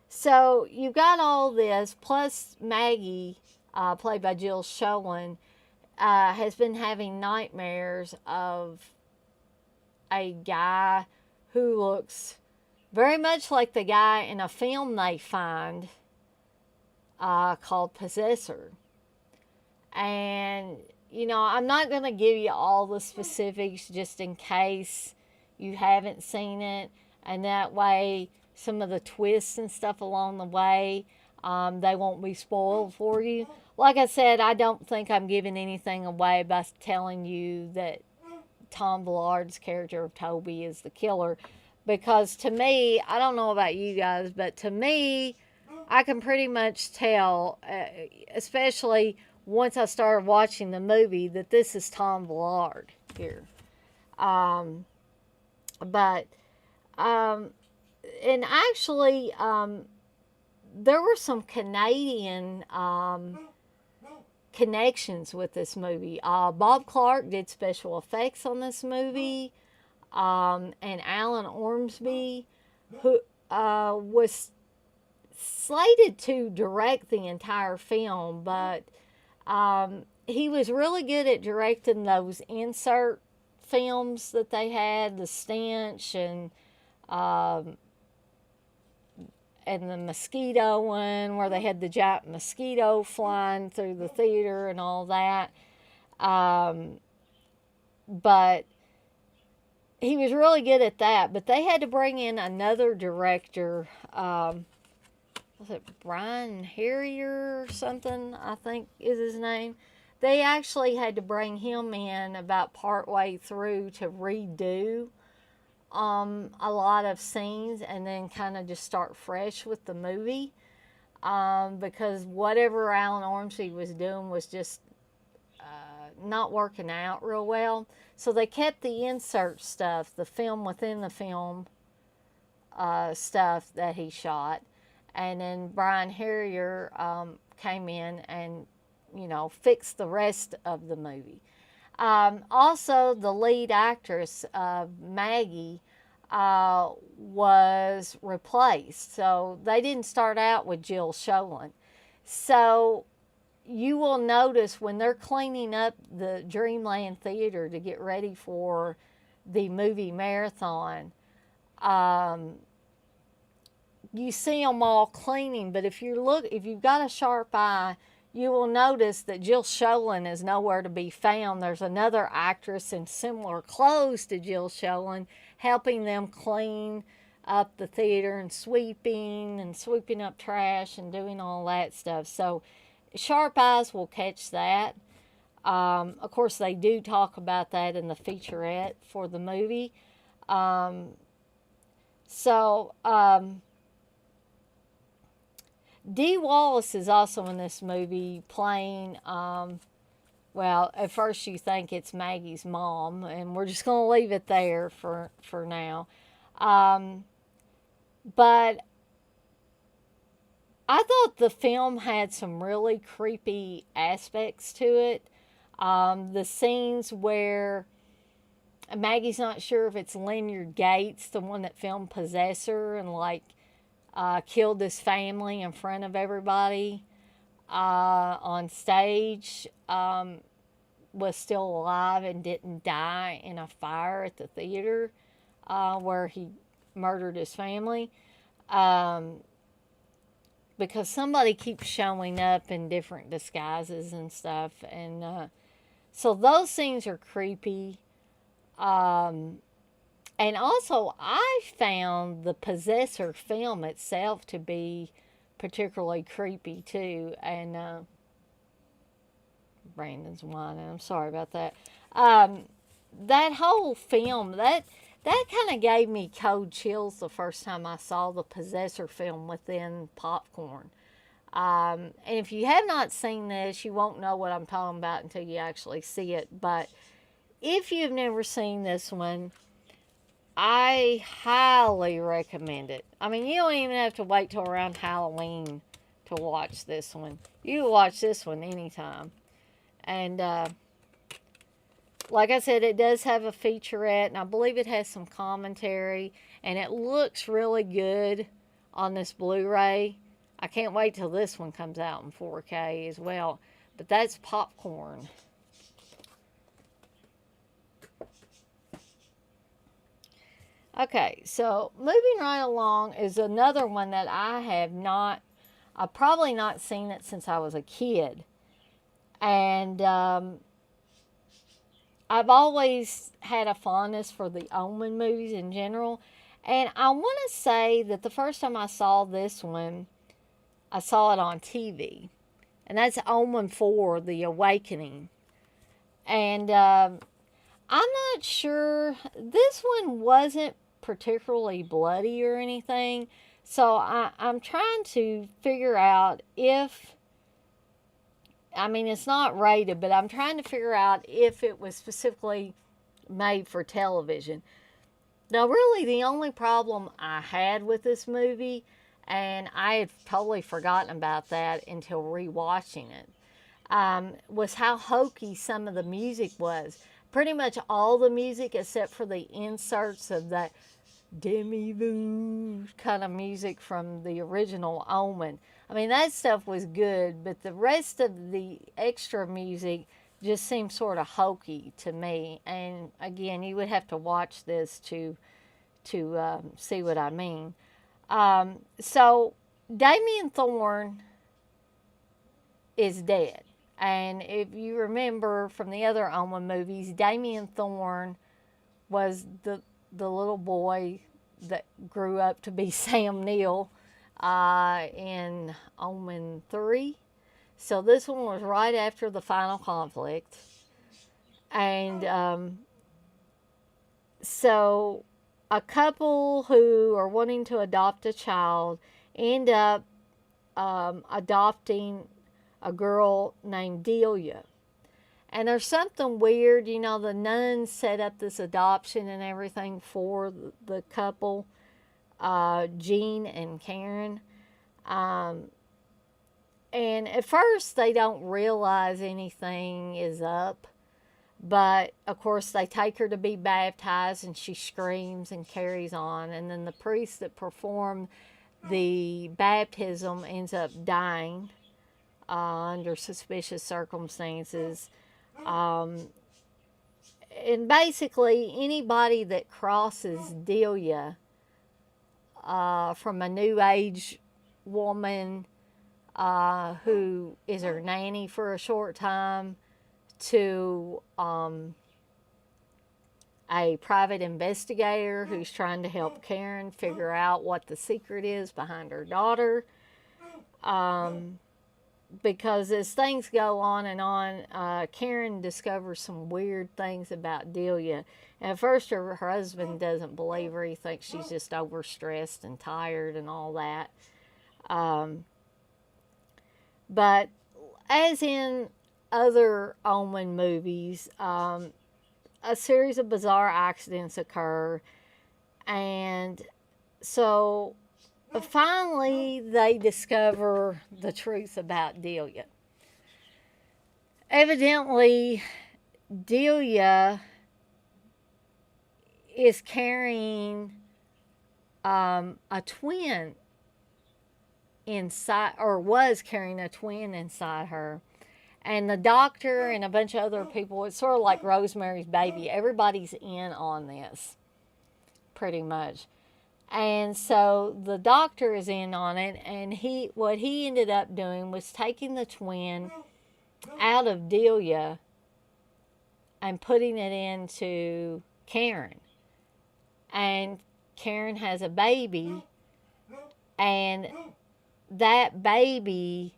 So, you got all this, plus Maggie, played by Jill Schoen, has been having nightmares of a guy who looks very much like the guy in a film they find called Possessor. And, you know, I'm not going to give you all the specifics just in case you haven't seen it. And that way, some of the twists and stuff along the way, they won't be spoiled for you. Like I said, I don't think I'm giving anything away by telling you that Tom Villard's character of Toby is the killer. Because to me, I don't know about you guys, but to me, I can pretty much tell, especially once I started watching the movie, that this is Tom Villard here. But, and actually, there were some Canadian connections with this movie. Bob Clark did special effects on this movie, and Alan Ormsby, who was slated to direct the entire film, but he was really good at directing those insert films that they had, The Stench and the mosquito one, where they had the giant mosquito flying through the theater and all that. But he was really good at that. But they had to bring in another director. Was it Brian Harrier or something, I think is his name. They actually had to bring him in about partway through to redo a lot of scenes and then kind of just start fresh with the movie, because whatever Alan Ormsby was doing was just not working out real well. So they kept the insert stuff, the film within the film stuff that he shot, and then Brian Harrier came in and, you know, fixed the rest of the movie. Also, the lead actress, Maggie, was replaced. So they didn't start out with Jill Schoelen. So you will notice when they're cleaning up the Dreamland Theater to get ready for the movie marathon, you see them all cleaning. But if you've got a sharp eye, you will notice that Jill Schoelen is nowhere to be found. There's another actress in similar clothes to Jill Schoelen helping them clean up the theater and sweeping up trash and doing all that stuff. So sharp eyes will catch that. Of course, they do talk about that in the featurette for the movie. Dee Wallace is also in this movie playing, well, at first you think it's Maggie's mom, and we're just going to leave it there for now. But I thought the film had some really creepy aspects to it. The scenes where Maggie's not sure if it's Leonard Gates, the one that filmed Possessor, and killed his family in front of everybody on stage, was still alive and didn't die in a fire at the theater where he murdered his family. Because somebody keeps showing up in different disguises and stuff. And so those scenes are creepy. And also, I found the Possessor film itself to be particularly creepy, too. And Brandon's whining. I'm sorry about that. That whole film, that kind of gave me cold chills the first time I saw the Possessor film within Popcorn. And if you have not seen this, you won't know what I'm talking about until you actually see it. But if you've never seen this one, I highly recommend it. I mean, you don't even have to wait till around Halloween to watch this one. You can watch this one anytime. And like I said, it does have a featurette, and I believe it has some commentary, and it looks really good on this Blu-ray. I can't wait till this one comes out in 4K as well. But that's Popcorn. Okay, so moving right along is another one that I've probably not seen it since I was a kid. And I've always had a fondness for the Omen movies in general. And I want to say that the first time I saw this one, I saw it on TV. And that's Omen 4, The Awakening. And I'm not sure. This one wasn't particularly bloody or anything. So I'm trying to figure out if, I mean, it's not rated, but I'm trying to figure out if it was specifically made for television. Now, really, the only problem I had with this movie, and I had totally forgotten about that until rewatching it, was how hokey some of the music was. Pretty much all the music, except for the inserts of that demi-vu kind of music from the original Omen. I mean, that stuff was good, but the rest of the extra music just seemed sort of hokey to me. And again, you would have to watch this to see what I mean. So Damien Thorne is dead. And if you remember from the other Omen movies, Damien Thorne was the little boy that grew up to be Sam Neill in Omen 3. So this one was right after the final conflict. And so a couple who are wanting to adopt a child end up adopting a girl named Delia. And there's something weird, you know, the nuns set up this adoption and everything for the couple, Jean and Karen. And at first they don't realize anything is up. But, of course, they take her to be baptized and she screams and carries on. And then the priest that performed the baptism ends up dying under suspicious circumstances. And basically, anybody that crosses Delia from a New Age woman who is her nanny for a short time to a private investigator who's trying to help Karen figure out what the secret is behind her daughter. Because as things go on and on, Karen discovers some weird things about Delia. And at first, her husband doesn't believe her. He thinks she's just overstressed and tired and all that. But as in other Omen movies, a series of bizarre accidents occur. And so finally, they discover the truth about Delia. Evidently, Delia is carrying a twin inside, or was carrying a twin inside her. And the doctor and a bunch of other people, it's sort of like Rosemary's Baby. Everybody's in on this, pretty much. And so the doctor is in on it, and what he ended up doing was taking the twin out of Delia and putting it into Karen. And Karen has a baby, and that baby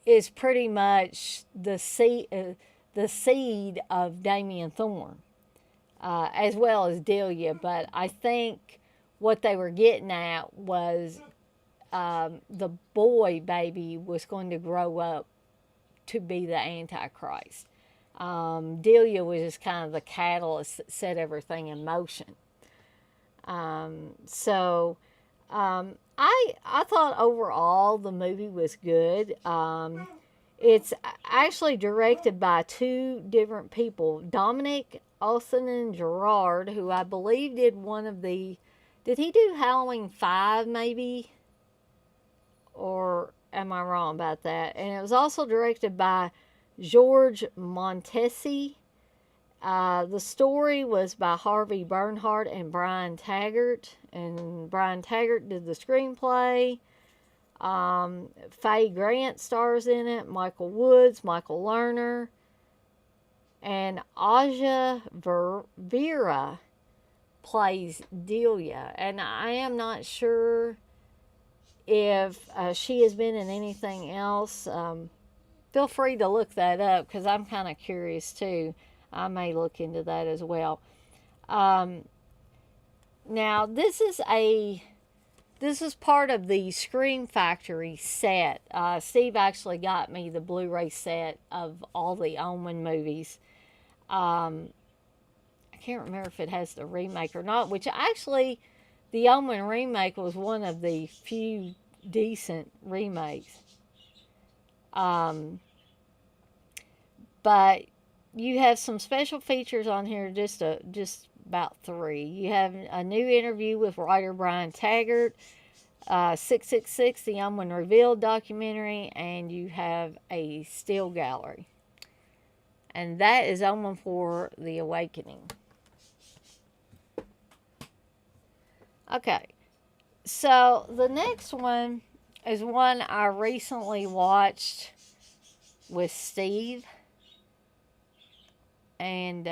is pretty much the seed of Damien Thorne. As well as Delia, but I think what they were getting at was the boy baby was going to grow up to be the Antichrist. Delia was just kind of the catalyst that set everything in motion. I thought overall the movie was good. It's actually directed by two different people, Dominic Olsen and Gerard, who I believe did did he do Halloween 5 maybe? Or am I wrong about that? And it was also directed by George Montesi. The story was by Harvey Bernhardt and Brian Taggart. And Brian Taggart did the screenplay. Faye Grant stars in it. Michael Woods, Michael Lerner. And Aja Vera plays Delia. And I am not sure if she has been in anything else. Feel free to look that up because I'm kind of curious too. I may look into that as well. Now this is part of the Scream Factory set. Steve actually got me the Blu-ray set of all the Omen movies. I can't remember if it has the remake or not, which actually the Omen remake was one of the few decent remakes. Um, but you have some special features on here, just about three. You have a new interview with writer Brian Taggart, 666, the Omen Revealed documentary, and you have a still gallery. And that is Omen for the Awakening. Okay, so the next one is one I recently watched with Steve, and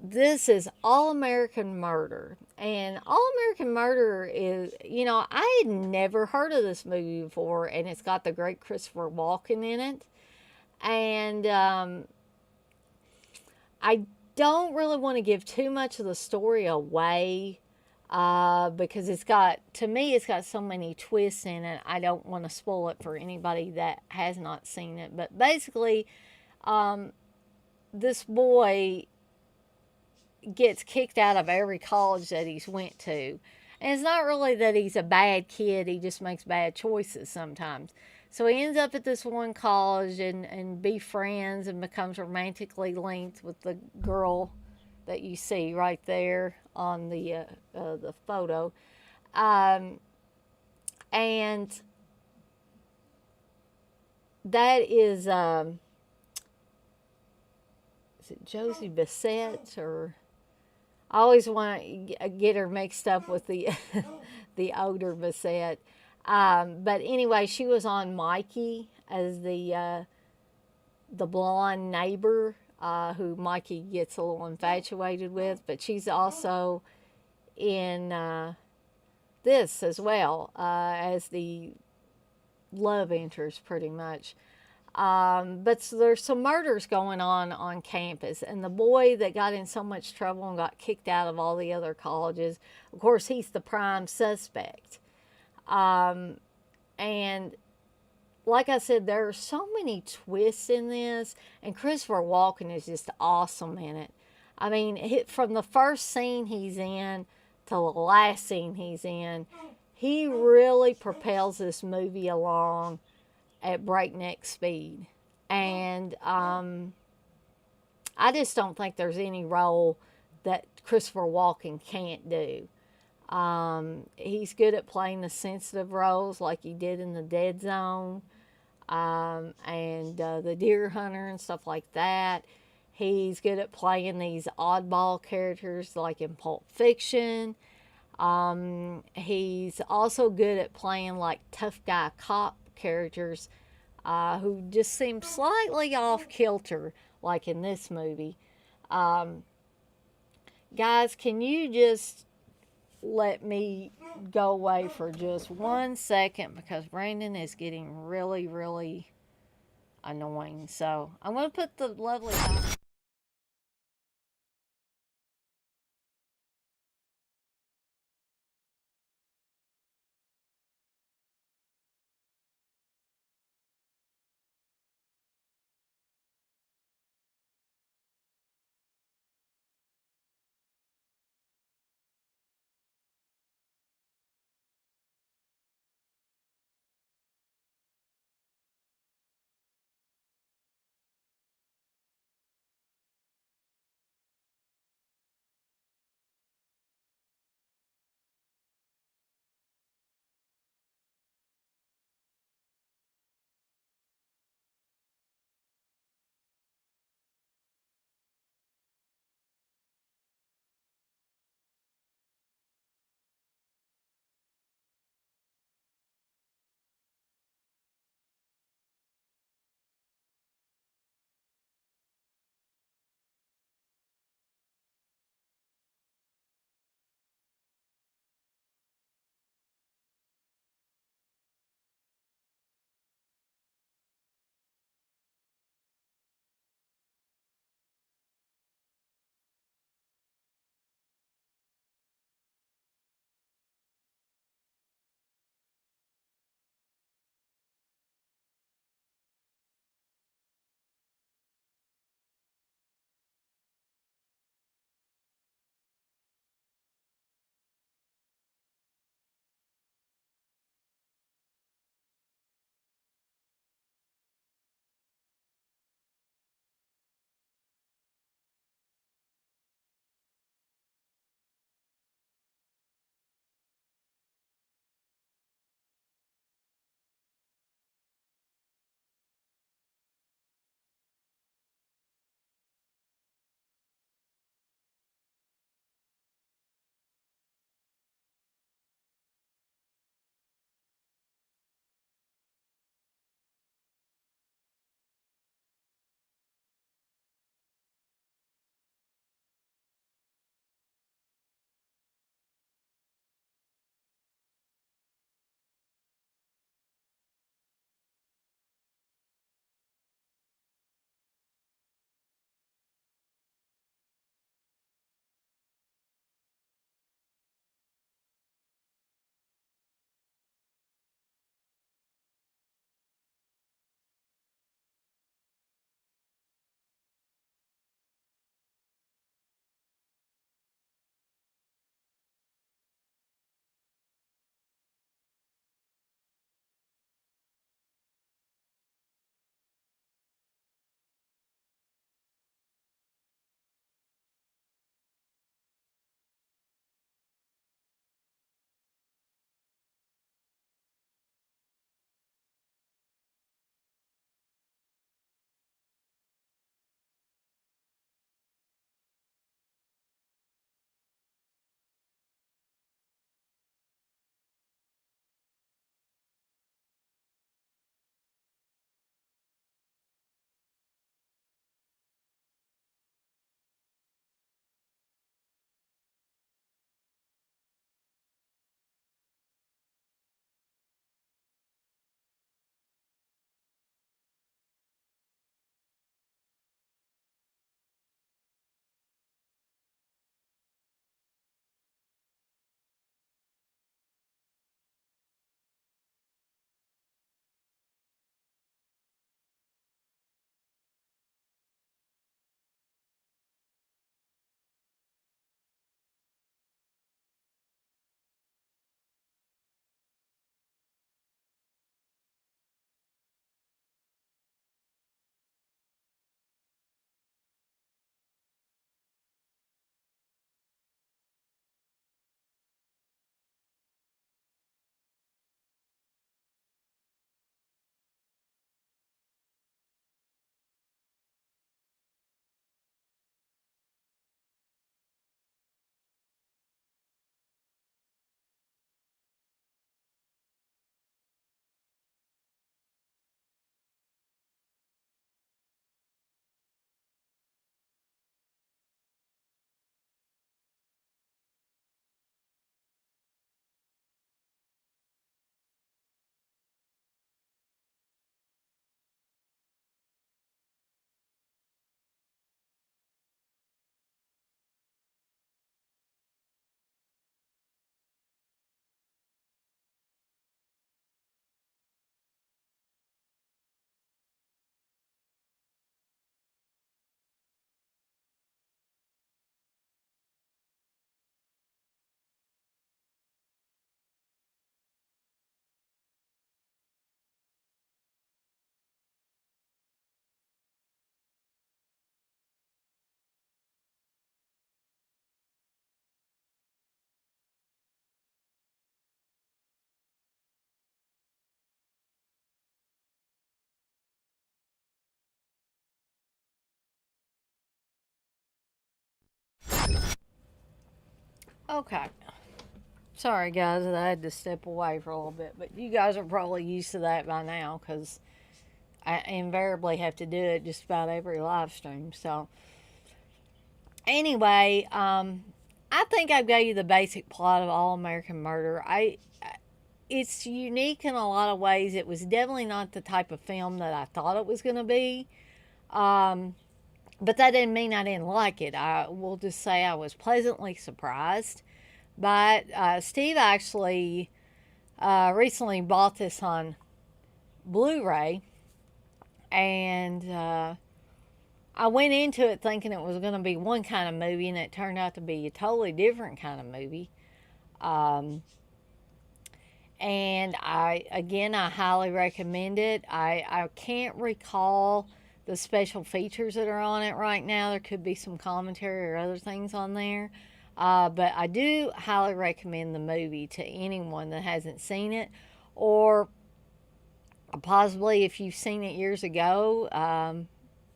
this is All American Murder. And All American Murder is, I had never heard of this movie before, and it's got the great Christopher Walken in it. And I don't really want to give too much of the story away because to me, it's got so many twists in it. I don't want to spoil it for anybody that has not seen it. But basically, this boy gets kicked out of every college that he's went to. And it's not really that he's a bad kid, he just makes bad choices sometimes. So he ends up at this one college and befriends and becomes romantically linked with the girl that you see right there on the photo. And that is it Josie Bassett, or I always want to get her mixed up with the the older Bassett. But anyway, she was on Mikey as the blonde neighbor who Mikey gets a little infatuated with. But she's also in this as well as the love interest, pretty much. But so there's some murders going on campus, and the boy that got in so much trouble and got kicked out of all the other colleges, of course, he's the prime suspect. And like I said, there are so many twists in this, and Christopher Walken is just awesome in it. I mean, from the first scene he's in to the last scene he's in, he really propels this movie along at breakneck speed. And I just don't think there's any role that Christopher Walken can't do. He's good at playing the sensitive roles like he did in The Dead Zone and The Deer Hunter and stuff like that. He's good at playing these oddball characters like in Pulp Fiction. He's also good at playing like tough guy cop characters who just seem slightly off kilter, like in this movie. Guys, can you just let me go away for just 1 second because Brandon is getting really, really annoying. So I'm going to put the lovely Okay. Sorry, guys, that I had to step away for a little bit, but you guys are probably used to that by now because I invariably have to do it just about every live stream. So, anyway, I think I've got you the basic plot of All American Murder. It's unique in a lot of ways. It was definitely not the type of film that I thought it was going to be. But that didn't mean I didn't like it. I will just say I was pleasantly surprised by it. Steve actually recently bought this on Blu-ray, and I went into it thinking it was going to be one kind of movie, and it turned out to be a totally different kind of movie. And I highly recommend it. I can't recall the special features that are on it right now. There could be some commentary or other things on there. But I do highly recommend the movie to anyone that hasn't seen it, or possibly if you've seen it years ago,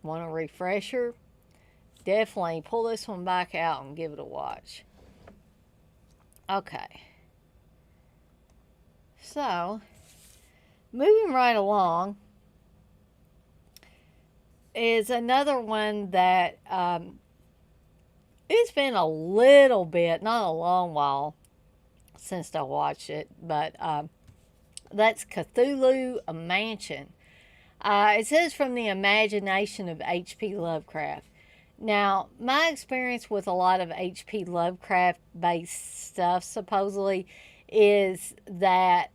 want a refresher, definitely pull this one back out and give it a watch. Okay. So, moving right along is another one that it's been a little bit, not a long while, since I watched it, but that's Cthulhu Mansion. It says from the imagination of H.P. Lovecraft. Now, my experience with a lot of H.P. Lovecraft based stuff, supposedly, is that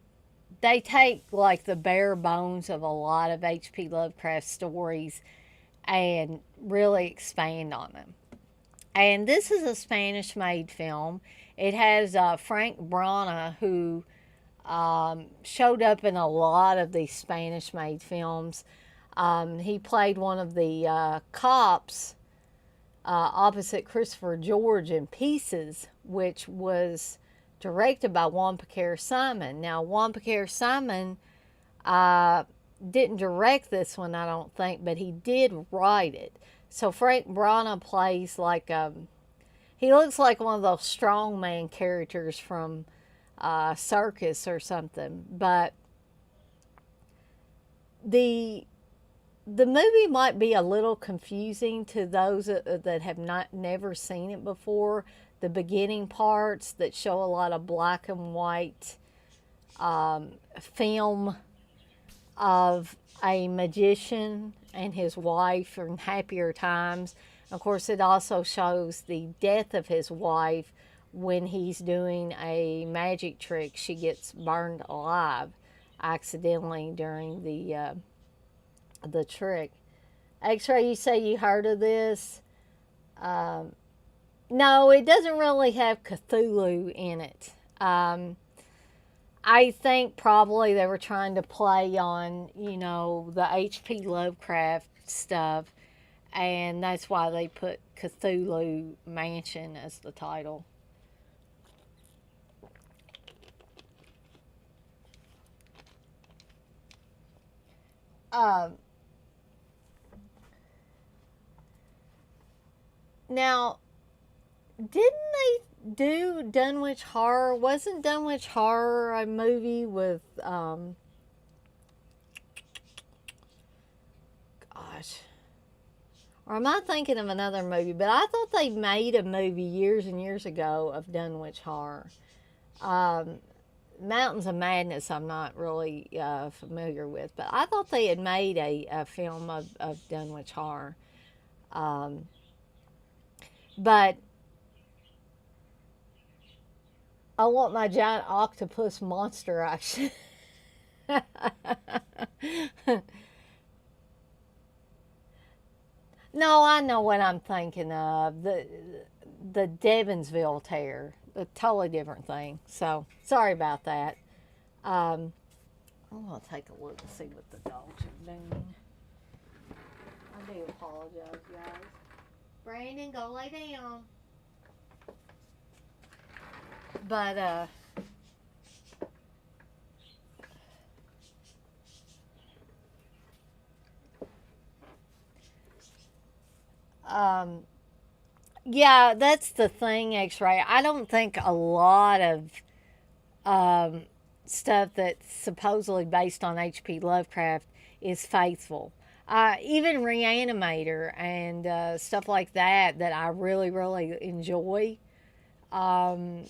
they take like the bare bones of a lot of H.P. Lovecraft stories and really expand on them. And this is a Spanish made film. It has Frank Brana, who showed up in a lot of these Spanish made films. He played one of the cops opposite Christopher George in Pieces, which was directed by Juan Piquer Simon. Now, Juan Piquer Simon didn't direct this one, I don't think, but he did write it. So Frank Brana plays like he looks like one of those strongman characters from Circus or something. But the movie might be a little confusing to those that have never seen it before. The beginning parts that show a lot of black and white film of a magician and his wife in happier times. Of course, it also shows the death of his wife when he's doing a magic trick. She gets burned alive accidentally during the trick. X-Ray, you say you heard of this? No, it doesn't really have Cthulhu in it. I think probably they were trying to play on, the H.P. Lovecraft stuff, and that's why they put Cthulhu Mansion as the title. Now, didn't they do Dunwich Horror? Wasn't Dunwich Horror a movie with, gosh, or am I thinking of another movie? But I thought they made a movie years and years ago of Dunwich Horror. Mountains of Madness I'm not really familiar with, but I thought they had made a film of Dunwich Horror. But I want my giant octopus monster action. No, I know what I'm thinking of. The Devonsville tear. A totally different thing. So, sorry about that. I'm going to take a look and see what the dogs are doing. I do apologize, guys. Brandon, go lay down. But, Yeah, that's the thing, X-Ray. I don't think a lot of um, stuff that's supposedly based on H.P. Lovecraft is faithful. Even Reanimator and stuff like that that I really, really enjoy. Um,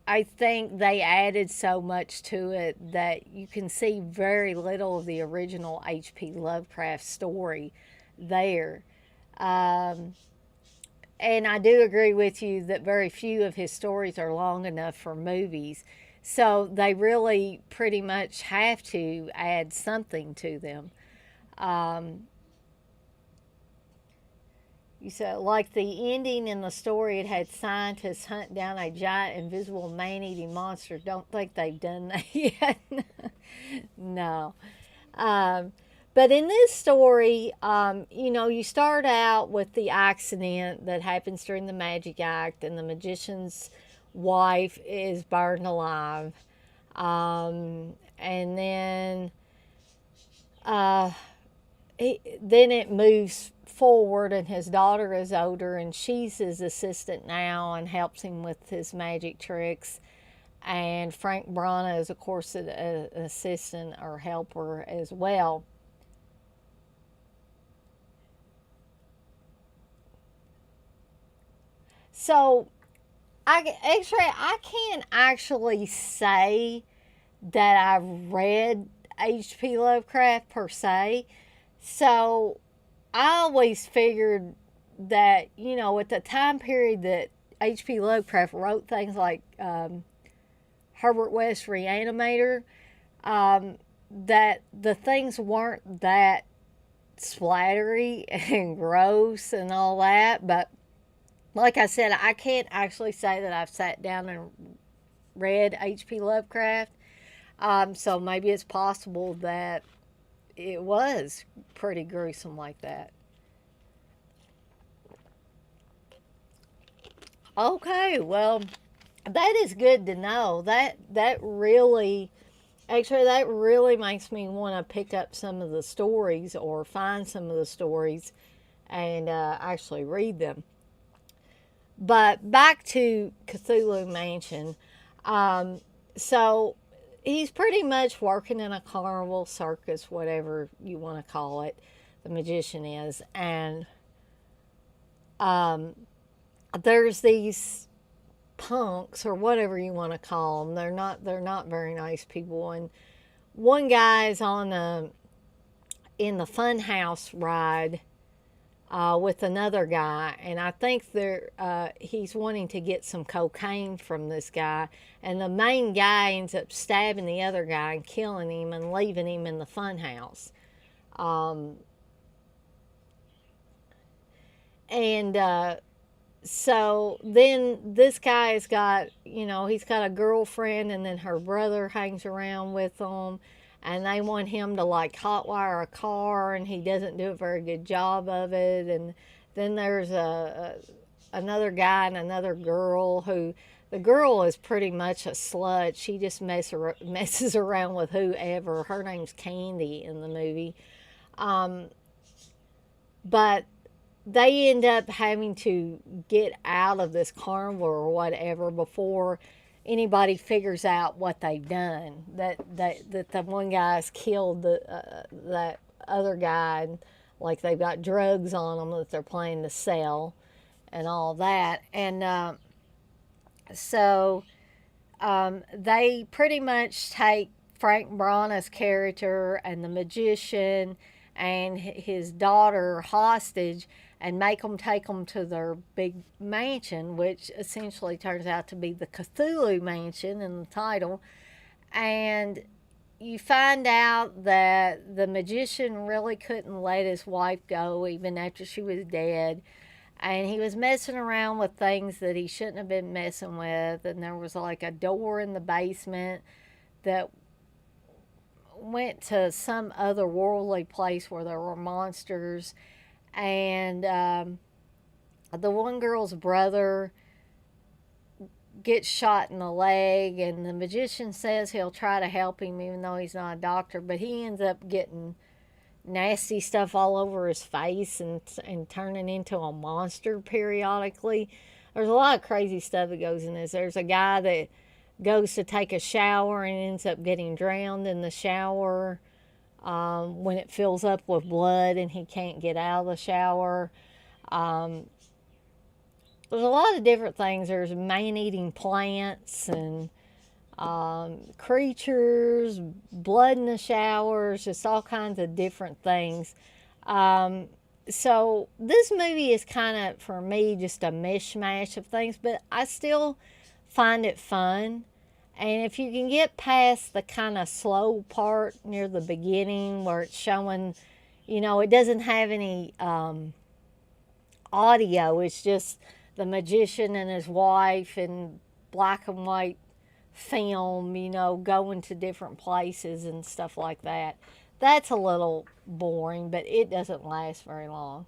I think they added so much to it that you can see very little of the original H.P. Lovecraft story there. Um, and I do agree with you that very few of his stories are long enough for movies. So they really pretty much have to add something to them. Um, you said, like the ending in the story, it had scientists hunt down a giant invisible man eating monster. Don't think they've done that yet. No. Um, but in this story, you start out with the accident that happens during the magic act, and the magician's wife is burned alive. And then uh, then it moves forward, and his daughter is older, and she's his assistant now and helps him with his magic tricks. And Frank Brana is, of course, an assistant or helper as well. So, X-Ray, I can't actually say that I've read H.P. Lovecraft per se. So, I always figured that, at the time period that H.P. Lovecraft wrote things like Herbert West Reanimator, um, that the things weren't that splattery and gross and all that. But like I said, I can't actually say that I've sat down and read H.P. Lovecraft. So maybe it's possible that it was pretty gruesome like that. Okay, well, that is good to know. That really, actually, that really makes me want to pick up some of the stories or find some of the stories and actually read them. But back to Cthulhu Mansion. Um, so he's pretty much working in a carnival, circus, whatever you want to call it. The magician is, and um, there's these punks or whatever you want to call them. They're not very nice people. And one guy is on in the funhouse ride with another guy, and I think he's wanting to get some cocaine from this guy, and the main guy ends up stabbing the other guy and killing him and leaving him in the funhouse. Um, and so then this guy has got, he's got a girlfriend, and then her brother hangs around with them, and they want him to like hotwire a car, and he doesn't do a very good job of it. And then there's another guy and another girl who, the girl is pretty much a slut. She just messes around with whoever. Her name's Candy in the movie. Um, but they end up having to get out of this carnival or whatever before anybody figures out what they've done. That the one guy's killed that other guy, and like they've got drugs on them that they're planning to sell, and all that. And so they pretty much take Frank Brana's character and the magician and his daughter hostage and make them take them to their big mansion, which essentially turns out to be the Cthulhu Mansion in the title. And you find out that the magician really couldn't let his wife go even after she was dead. And he was messing around with things that he shouldn't have been messing with. And there was like a door in the basement that went to some otherworldly place where there were monsters. And the one girl's brother gets shot in the leg, and the magician says he'll try to help him even though he's not a doctor, but he ends up getting nasty stuff all over his face and turning into a monster periodically. There's a lot of crazy stuff that goes in this. There's a guy that goes to take a shower and ends up getting drowned in the shower when it fills up with blood and he can't get out of the shower. Um, there's a lot of different things. There's man-eating plants and creatures, blood in the showers, just all kinds of different things. So this movie is kind of, for me, just a mishmash of things, but I still find it fun. And if you can get past the kind of slow part near the beginning where it's showing, it doesn't have any audio. It's just the magician and his wife and black and white film, going to different places and stuff like that. That's a little boring, but it doesn't last very long.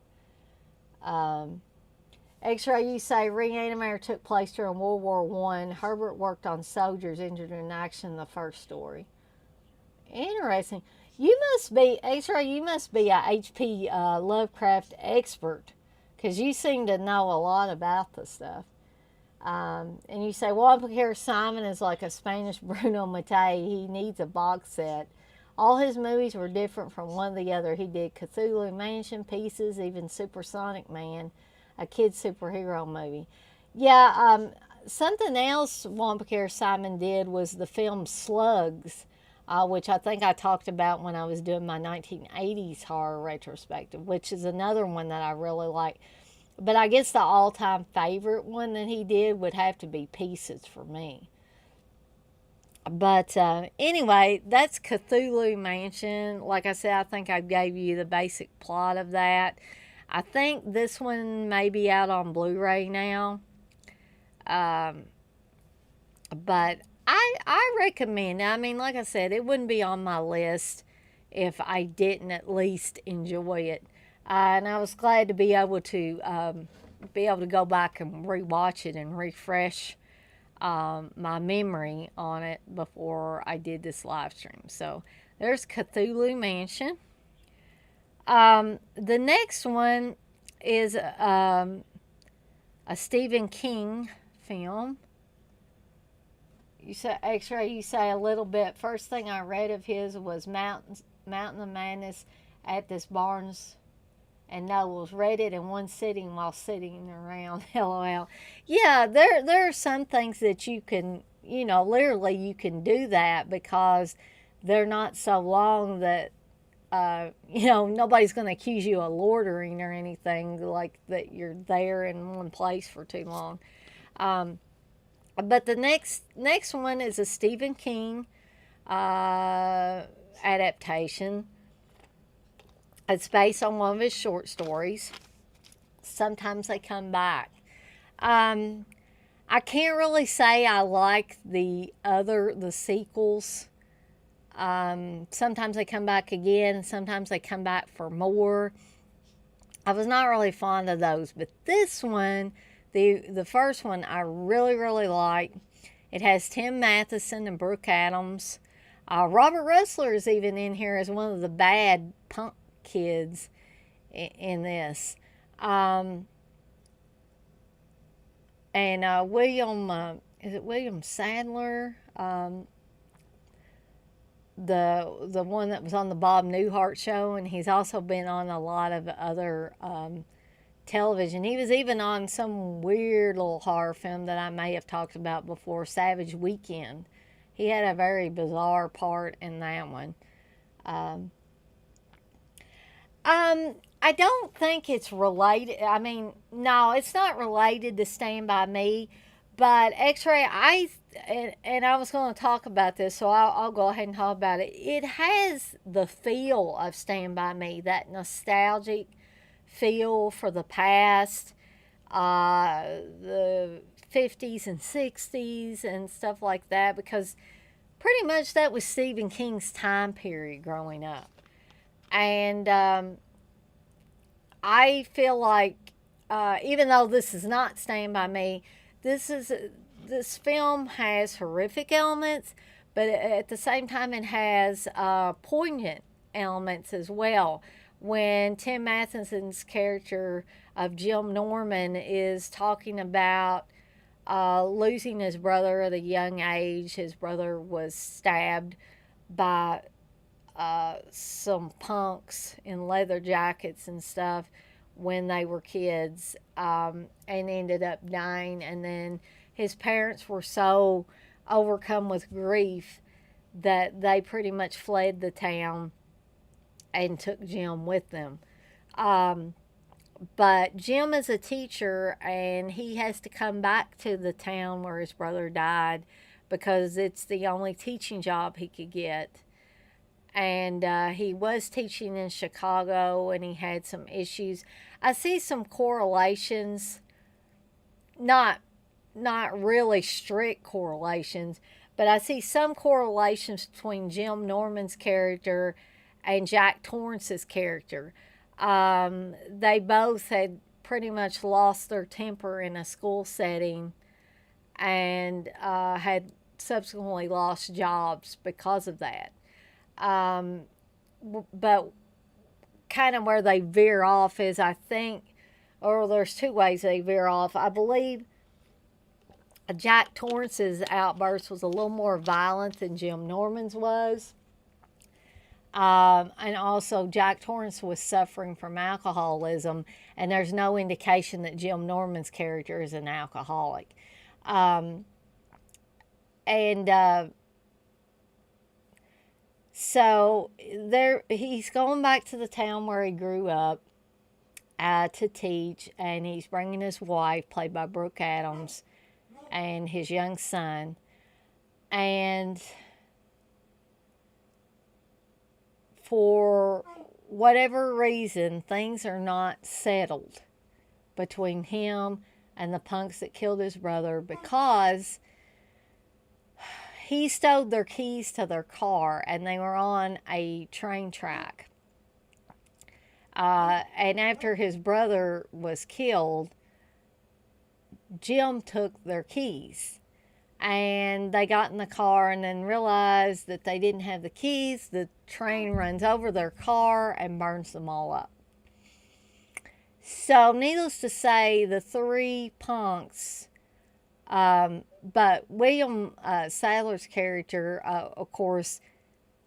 X-Ray, you say Reanimator took place during World War One. Herbert worked on soldiers injured in action in the first story. Interesting. You must be, X-Ray, you must be a H.P. Lovecraft expert, because you seem to know a lot about the stuff. And you say, Juan Piquer Simon is like a Spanish Bruno Mattei. He needs a box set. All his movies were different from one to the other. He did Cthulhu Mansion, Pieces, even Supersonic Man, a kid's superhero movie. Yeah, something else Juan Piquer Simon did was the film Slugs, which I think I talked about when I was doing my 1980s horror retrospective, which is another one that I really like. But I guess the all-time favorite one that he did would have to be Pieces for me. But anyway, that's Cthulhu Mansion. Like I said, I think I gave you the basic plot of that. I think this one may be out on Blu-ray now. But I recommend it. I mean, like I said, it wouldn't be on my list if I didn't at least enjoy it. And I was glad to be able to go back and rewatch it and refresh my memory on it before I did this live stream. So there's Cthulhu Mansion. The next one is a Stephen King film. You say X-Ray. You say a little bit. First thing I read of his was Mountain of Madness at this Barnes and Nobles. Read it in one sitting while sitting around. LOL. Yeah, there are some things that you can, literally you can do that because they're not so long that, nobody's going to accuse you of loitering or anything like that. You're there in one place for too long. But the next one is a Stephen King adaptation. It's based on one of his short stories. Sometimes they come back. I can't really say I like the sequels. Sometimes they come back again. Sometimes they come back for more. I was not really fond of those. But this one, the first one, I really, really like. It has Tim Matheson and Brooke Adams. Robert Russler is even in here as one of the bad punk kids in this. And William, is it William Sadler? The one that was on the Bob Newhart show, and he's also been on a lot of other television. He was even on some weird little horror film that I may have talked about before, Savage Weekend. He had a very bizarre part in that one. I don't think it's related. I mean, no, it's not related to Stand By Me. But X-Ray, I was going to talk about this, so I'll go ahead and talk about it. It has the feel of Stand By Me, that nostalgic feel for the past, the 50s and 60s and stuff like that, because pretty much that was Stephen King's time period growing up. And I feel like, even though this is not Stand By Me, this film has horrific elements, but at the same time it has poignant elements as well. When Tim Matheson's character of Jim Norman is talking about losing his brother at a young age, his brother was stabbed by some punks in leather jackets and stuff when they were kids, and ended up dying. And then his parents were so overcome with grief that they pretty much fled the town and took Jim with them. But Jim is a teacher, and he has to come back to the town where his brother died because it's the only teaching job he could get. And he was teaching in Chicago, and he had some issues. I see some correlations, not really strict correlations, but I see some correlations between Jim Norman's character and Jack Torrance's character. They both had pretty much lost their temper in a school setting, and had subsequently lost jobs because of that. But kind of where they veer off is, I think, or there's two ways they veer off. I believe Jack Torrance's outburst was a little more violent than Jim Norman's was. And also, Jack Torrance was suffering from alcoholism, and there's no indication that Jim Norman's character is an alcoholic. So there, he's going back to the town where he grew up to teach, and he's bringing his wife, played by Brooke Adams, and his young son. And for whatever reason, things are not settled between him and the punks that killed his brother, because he stole their keys to their car, and they were on a train track. And after his brother was killed, Jim took their keys. And they got in the car and then realized that they didn't have the keys. The train runs over their car and burns them all up. So, needless to say, the three punks, but William Sadler's character, of course,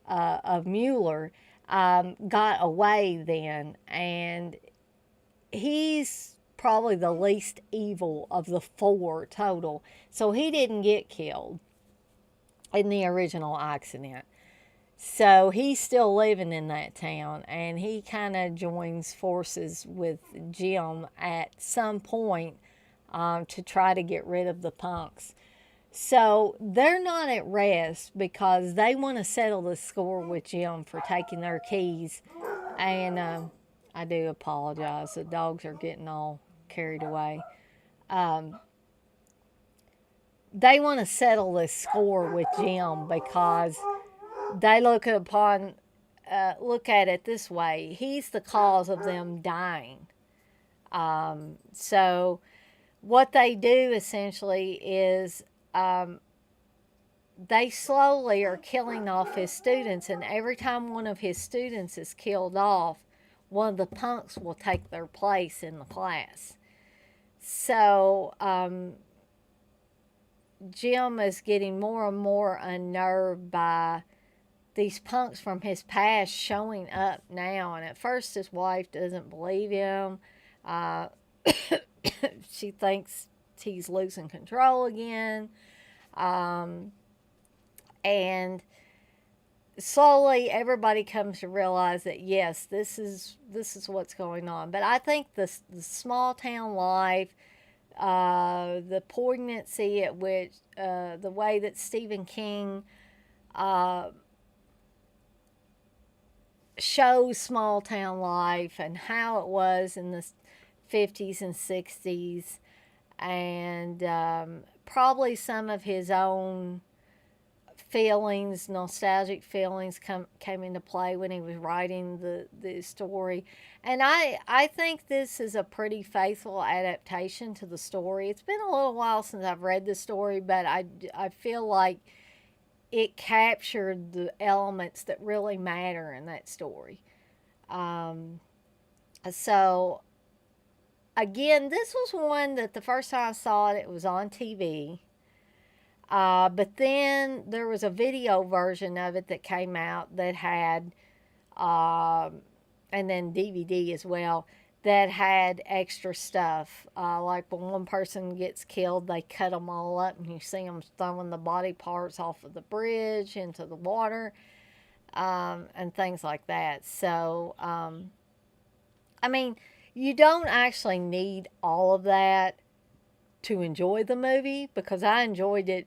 of Mueller, got away then. And he's probably the least evil of the four total. So he didn't get killed in the original accident. So he's still living in that town, and he kind of joins forces with Jim at some point to try to get rid of the punks. So they're not at rest because they want to settle the score with Jim for taking their keys. And I do apologize. The dogs are getting all carried away. They want to settle this score with Jim because they look at it this way: he's the cause of them dying. So what they do essentially is they slowly are killing off his students, and every time one of his students is killed off, one of the punks will take their place in the class. So Jim is getting more and more unnerved by these punks from his past showing up now. And at first his wife doesn't believe him. She thinks he's losing control again. And slowly everybody comes to realize that, yes, this is what's going on. But I think the small town life, the poignancy at which, the way that Stephen King shows small town life and how it was in the 50s and 60s, and probably some of his own feelings, nostalgic feelings came into play when he was writing the story. And I think this is a pretty faithful adaptation to the story. It's been a little while since I've read the story, but I feel like it captured the elements that really matter in that story. So again, this was one that the first time I saw it, it was on TV. But then there was a video version of it that came out that had, and then DVD as well, that had extra stuff. Like when one person gets killed, they cut them all up, and you see them throwing the body parts off of the bridge into the water, and things like that. So, I mean, you don't actually need all of that to enjoy the movie, because I enjoyed it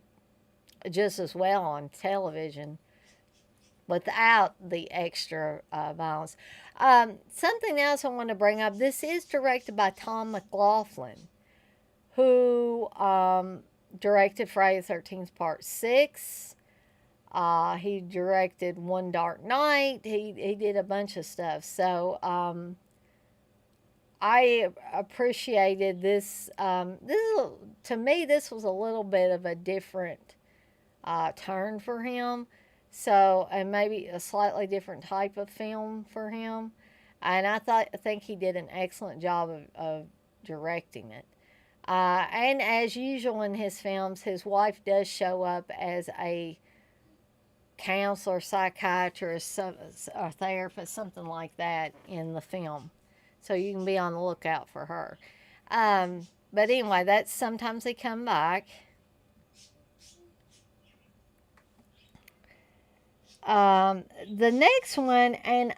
just as well on television without the extra violence. Something else I want to bring up, this is directed by Tom McLaughlin, who directed Friday the 13th Part 6. He directed One Dark Night. He did a bunch of stuff. So I appreciated this. To me, this was a little bit of a different turn for him. So, and maybe a slightly different type of film for him. And I think he did an excellent job of directing it. And as usual in his films, his wife does show up as a counselor, psychiatrist, or therapist, something like that in the film. So you can be on the lookout for her. But anyway, that's Sometimes They Come Back. The next one, and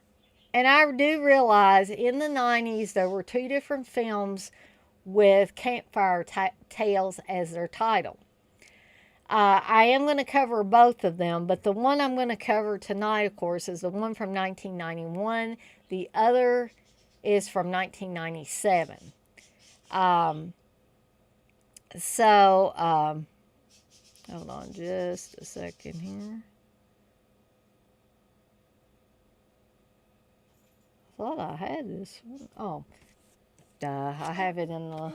I do realize in the 90s there were two different films with Campfire Tales as their title. I am going to cover both of them, but the one I'm going to cover tonight, of course, is the one from 1991. The other is from 1997. Hold on just a second here. Thought I had this one. Oh, I have it in the.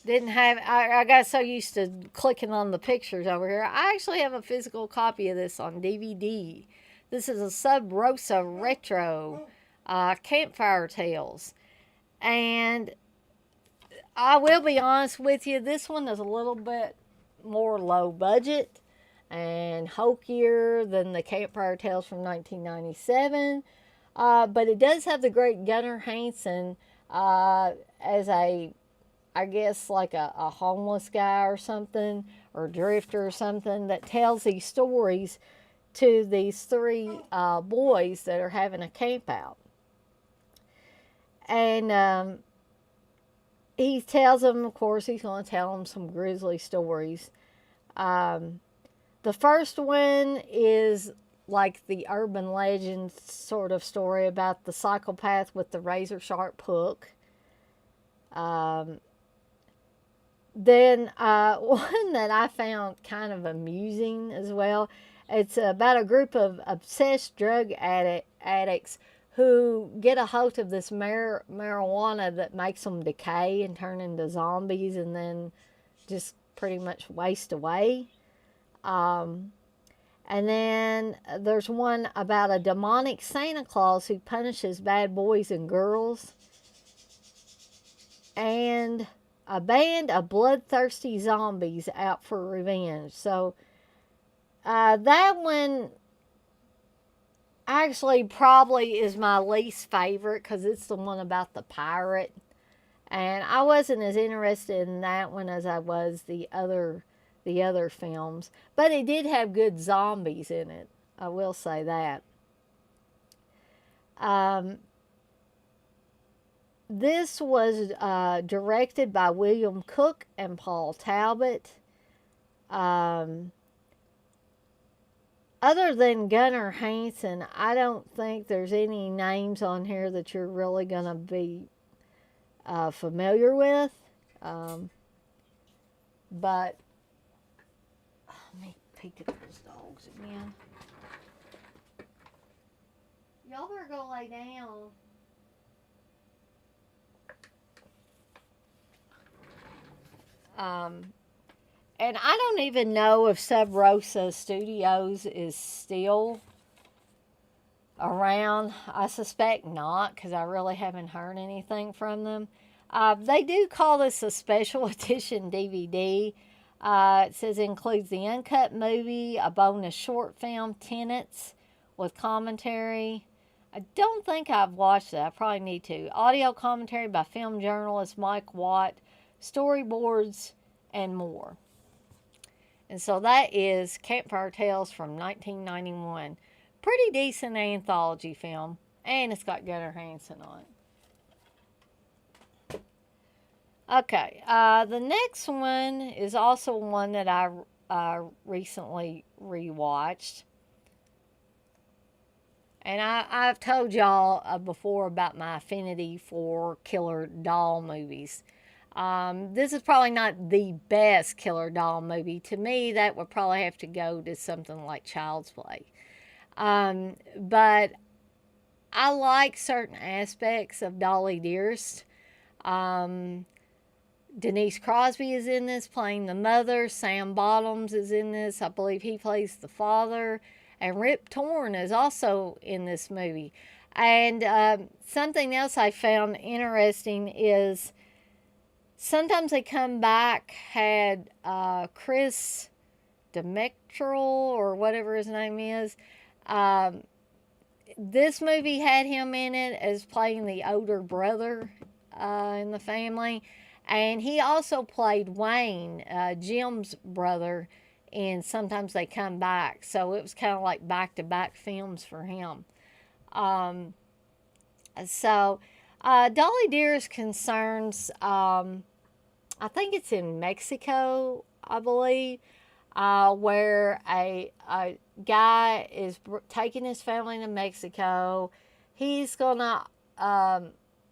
Didn't have. I got so used to clicking on the pictures over here. I actually have a physical copy of this on DVD. This is a Sub Rosa Retro Campfire Tales. And I will be honest with you, this one is a little bit more low budget and hokier than the Campfire Tales from 1997. But it does have the great Gunnar Hansen as I guess like a homeless guy or something, or drifter or something, that tells these stories to these three boys that are having a camp out. And he tells them, of course, he's going to tell them some grisly stories. The first one is like the urban legend sort of story about the psychopath with the razor sharp hook. Then one that I found kind of amusing as well. It's about a group of obsessed drug addicts who get a hold of this marijuana that makes them decay and turn into zombies and then just pretty much waste away. And then there's one about a demonic Santa Claus who punishes bad boys and girls. And a band of bloodthirsty zombies out for revenge. So that one actually probably is my least favorite because it's the one about the pirate. And I wasn't as interested in that one as I was the other films. But it did have good zombies in it. I will say that. This was directed by William Cook and Paul Talbot. Other than Gunnar Hansen, I don't think there's any names on here that you're really going to be familiar with. But let me peek at those dogs again. Y'all better go lay down. And I don't even know if Sub Rosa Studios is still around. I suspect not, because I really haven't heard anything from them. They do call this a special edition DVD. It says it includes the uncut movie, a bonus short film, Tenets, with commentary. I don't think I've watched that. I probably need to. Audio commentary by film journalist Mike Watt, storyboards, and more. And so that is Campfire Tales from 1991. Pretty decent anthology film. And it's got Gunnar Hansen on it. Okay, the next one is also one that I recently rewatched. And I've told y'all before about my affinity for killer doll movies. This is probably not the best killer doll movie. To me, that would probably have to go to something like Child's Play. But I like certain aspects of Dolly Dearest. Denise Crosby is in this, playing the mother. Sam Bottoms is in this. I believe he plays the father. And Rip Torn is also in this movie. And something else I found interesting is sometimes they come back, had Chris Demetral, or whatever his name is. This movie had him in it as playing the older brother in the family. And he also played Wayne, Jim's brother, and sometimes they come back. So it was kind of like back-to-back films for him. Dolly Dearest concerns, I think it's in Mexico, I believe, where a guy is taking his family to Mexico. He's going to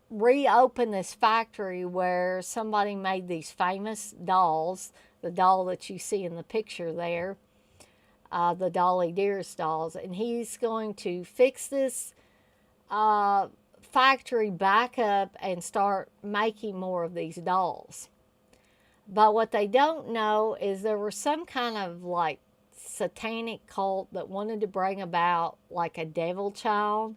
reopen this factory where somebody made these famous dolls. The doll that you see in the picture there, the Dolly Dearest dolls. And he's going to fix this factory back up and start making more of these dolls. But what they don't know is there was some kind of like satanic cult that wanted to bring about like a devil child.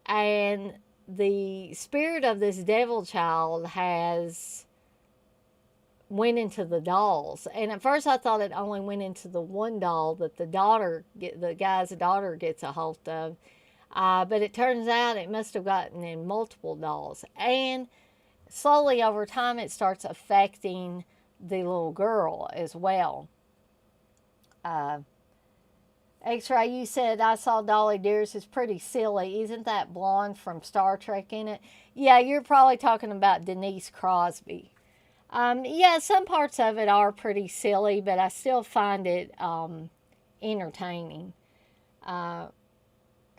And the spirit of this devil child has went into the dolls. And at first I thought it only went into the one doll that the guy's daughter gets a hold of. But it turns out it must have gotten in multiple dolls. And slowly over time it starts affecting the little girl as well. X-Ray, you said I saw Dolly Dearest is pretty silly. Isn't that blonde from Star Trek in it? Yeah, you're probably talking about Denise Crosby. Yeah, some parts of it are pretty silly, but I still find it entertaining.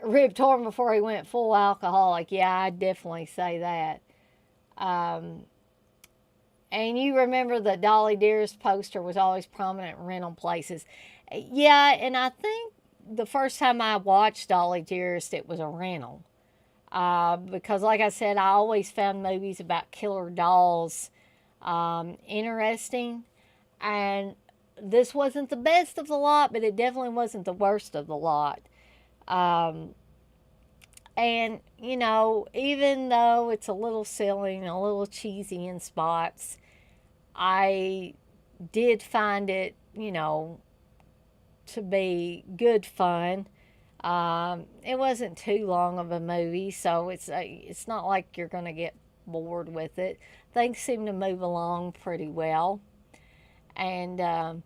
Rip Torn before he went full alcoholic. Yeah, I'd definitely say that. And you remember the Dolly Dearest poster was always prominent in rental places. Yeah, and I think the first time I watched Dolly Dearest, it was a rental. Because like I said, I always found movies about killer dolls interesting. And this wasn't the best of the lot, but it definitely wasn't the worst of the lot. And, you know, even though it's a little silly and a little cheesy in spots, I did find it, you know, to be good fun. It wasn't too long of a movie, so it's not like you're going to get bored with it. Things seem to move along pretty well. And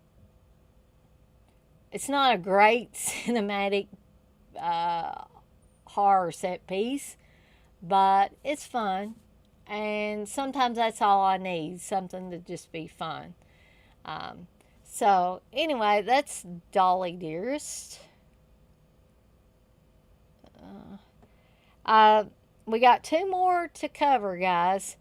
it's not a great cinematic horror set piece, but it's fun. And sometimes that's all I need, something to just be fun. So anyway, that's Dolly Dearest. We got two more to cover, guys.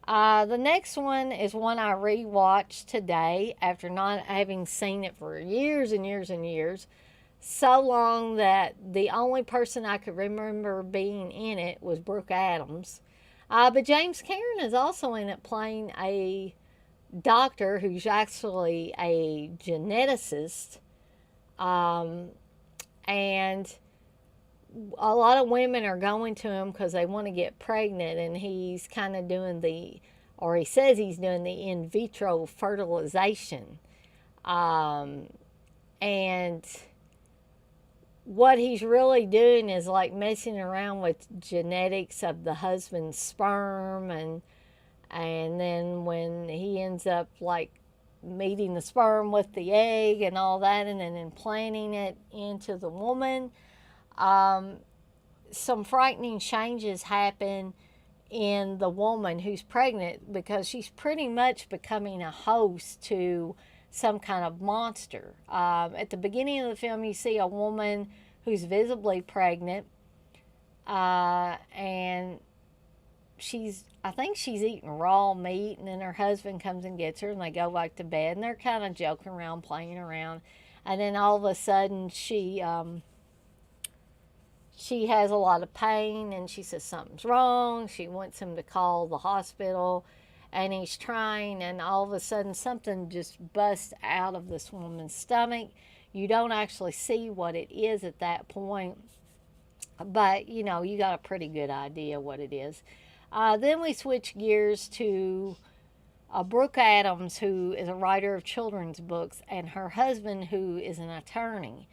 The next one is one I rewatched today after not having seen it for years and years and years. So long that the only person I could remember being in it was Brooke Adams. But James Cameron is also in it playing a doctor who's actually a geneticist, and a lot of women are going to him because they want to get pregnant, and he's kind of doing or he says he's doing the in vitro fertilization. And what he's really doing is like messing around with genetics of the husband's sperm, and then when he ends up like meeting the sperm with the egg and all that, and then implanting it into the woman, some frightening changes happen in the woman who's pregnant, because she's pretty much becoming a host to some kind of monster. At the beginning of the film, you see a woman who's visibly pregnant, and I think she's eating raw meat, and then her husband comes and gets her, and they go back to bed, and they're kind of joking around, playing around, and then all of a sudden she has a lot of pain, and she says something's wrong. She wants him to call the hospital, and he's trying, and all of a sudden something just busts out of this woman's stomach. You don't actually see what it is at that point, but you got a pretty good idea what it is. Then we switch gears to Brooke Adams, who is a writer of children's books, and her husband, who is an attorney.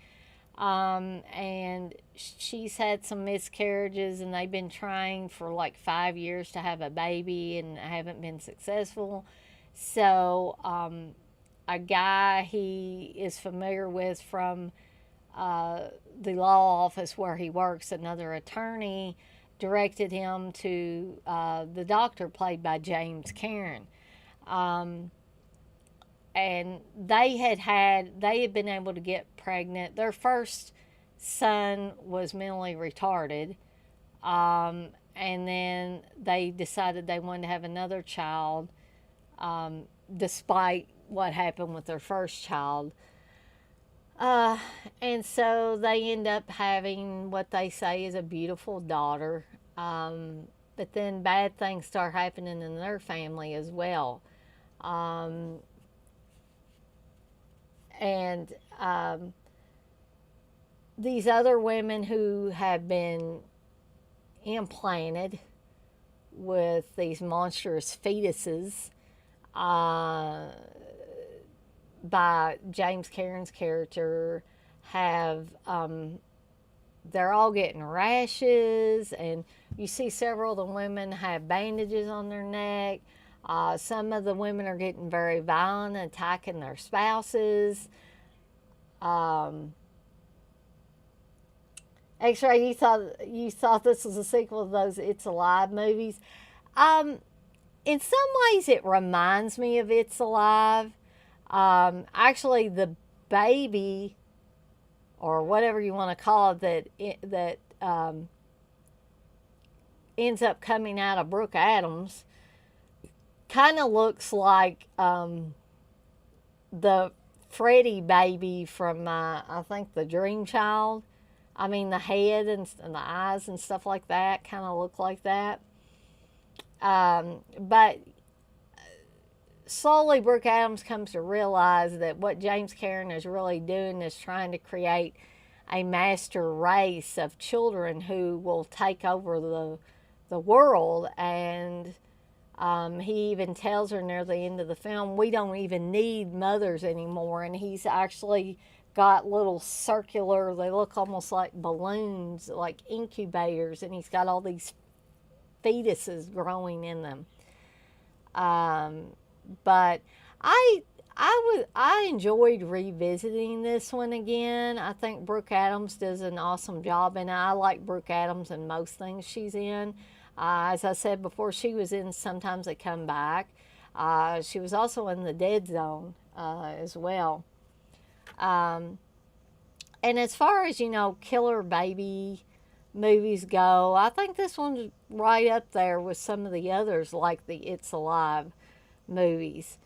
And she's had some miscarriages, and they've been trying for like 5 years to have a baby and haven't been successful. So a guy he is familiar with from the law office where he works, another attorney, directed him to the doctor played by James Caan. And they had been able to get pregnant. Their first son was mentally retarded, and then they decided they wanted to have another child, despite what happened with their first child. And so they end up having what they say is a beautiful daughter, but then bad things start happening in their family as well. And these other women who have been implanted with these monstrous fetuses by James Caan's character have, they're all getting rashes, and you see several of the women have bandages on their neck. Some of the women are getting very violent, attacking their spouses. X-Ray, you thought this was a sequel to those It's Alive movies. In some ways, it reminds me of It's Alive. Actually, the baby, or whatever you want to call it, that ends up coming out of Brooke Adams, kind of looks like the Freddy baby from, I think, The Dream Child. I mean, the head and the eyes and stuff like that kind of look like that. But slowly Brooke Adams comes to realize that what James Caan is really doing is trying to create a master race of children who will take over the world. And he even tells her near the end of the film, we don't even need mothers anymore. And he's actually got little circular, they look almost like balloons, like incubators, and he's got all these fetuses growing in them. But I enjoyed revisiting this one again. I think Brooke Adams does an awesome job, and I like Brooke Adams in most things she's in. As I said before, she was in Sometimes They Come Back. She was also in The Dead Zone as well. And as far as, killer baby movies go, I think this one's right up there with some of the others, like the It's Alive movies.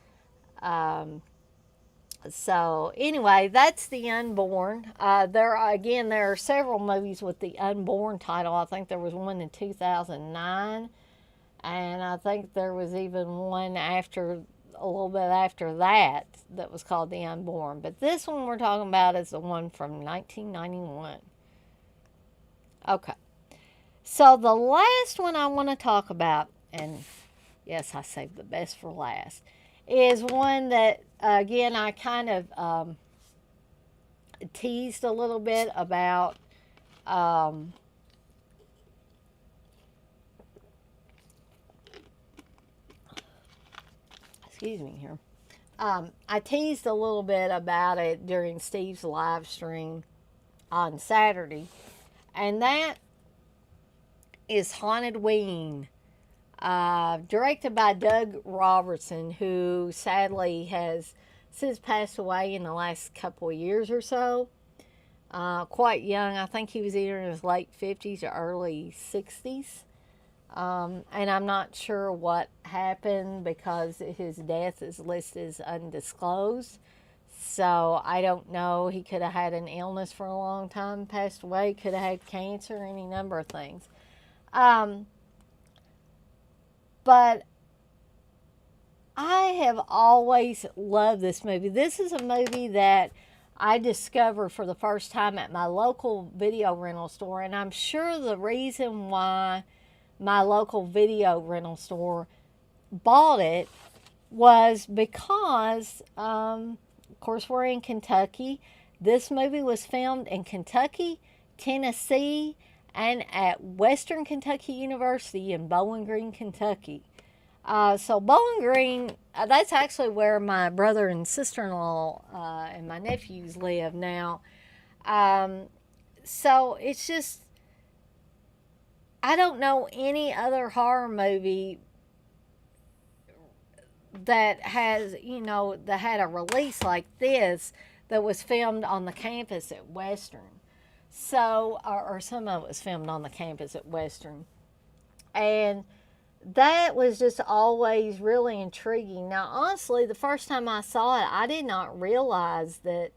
So anyway, that's The Unborn. There are several movies with The Unborn title. I think there was one in 2009, and I think there was even one after a little bit after that that was called The Unborn. But this one we're talking about is the one from 1991. Okay. So the last one I want to talk about, and yes, I saved the best for last, is one that, again, I kind of teased a little bit about. Excuse me here. I teased a little bit about it during Steve's live stream on Saturday, and that is Haunted Ween, directed by Doug Robertson, who sadly has since passed away in the last couple of years or so. Quite young. I think he was either in his late 50s or early 60s. And I'm not sure what happened because his death is listed as undisclosed. So I don't know. He could have had an illness for a long time, passed away, could have had cancer, any number of things. But I have always loved this movie. This is a movie that I discovered for the first time at my local video rental store, and I'm sure the reason why my local video rental store bought it was because, of course, we're in Kentucky. This movie was filmed in Kentucky, Tennessee, and at Western Kentucky University in Bowling Green, Kentucky. So Bowling Green, that's actually where my brother and sister-in-law and my nephews live now. So it's just, I don't know any other horror movie that has, that had a release like this that was filmed on the campus at Western. So, or some of it was filmed on the campus at Western. And that was just always really intriguing. Now, honestly, the first time I saw it, I did not realize that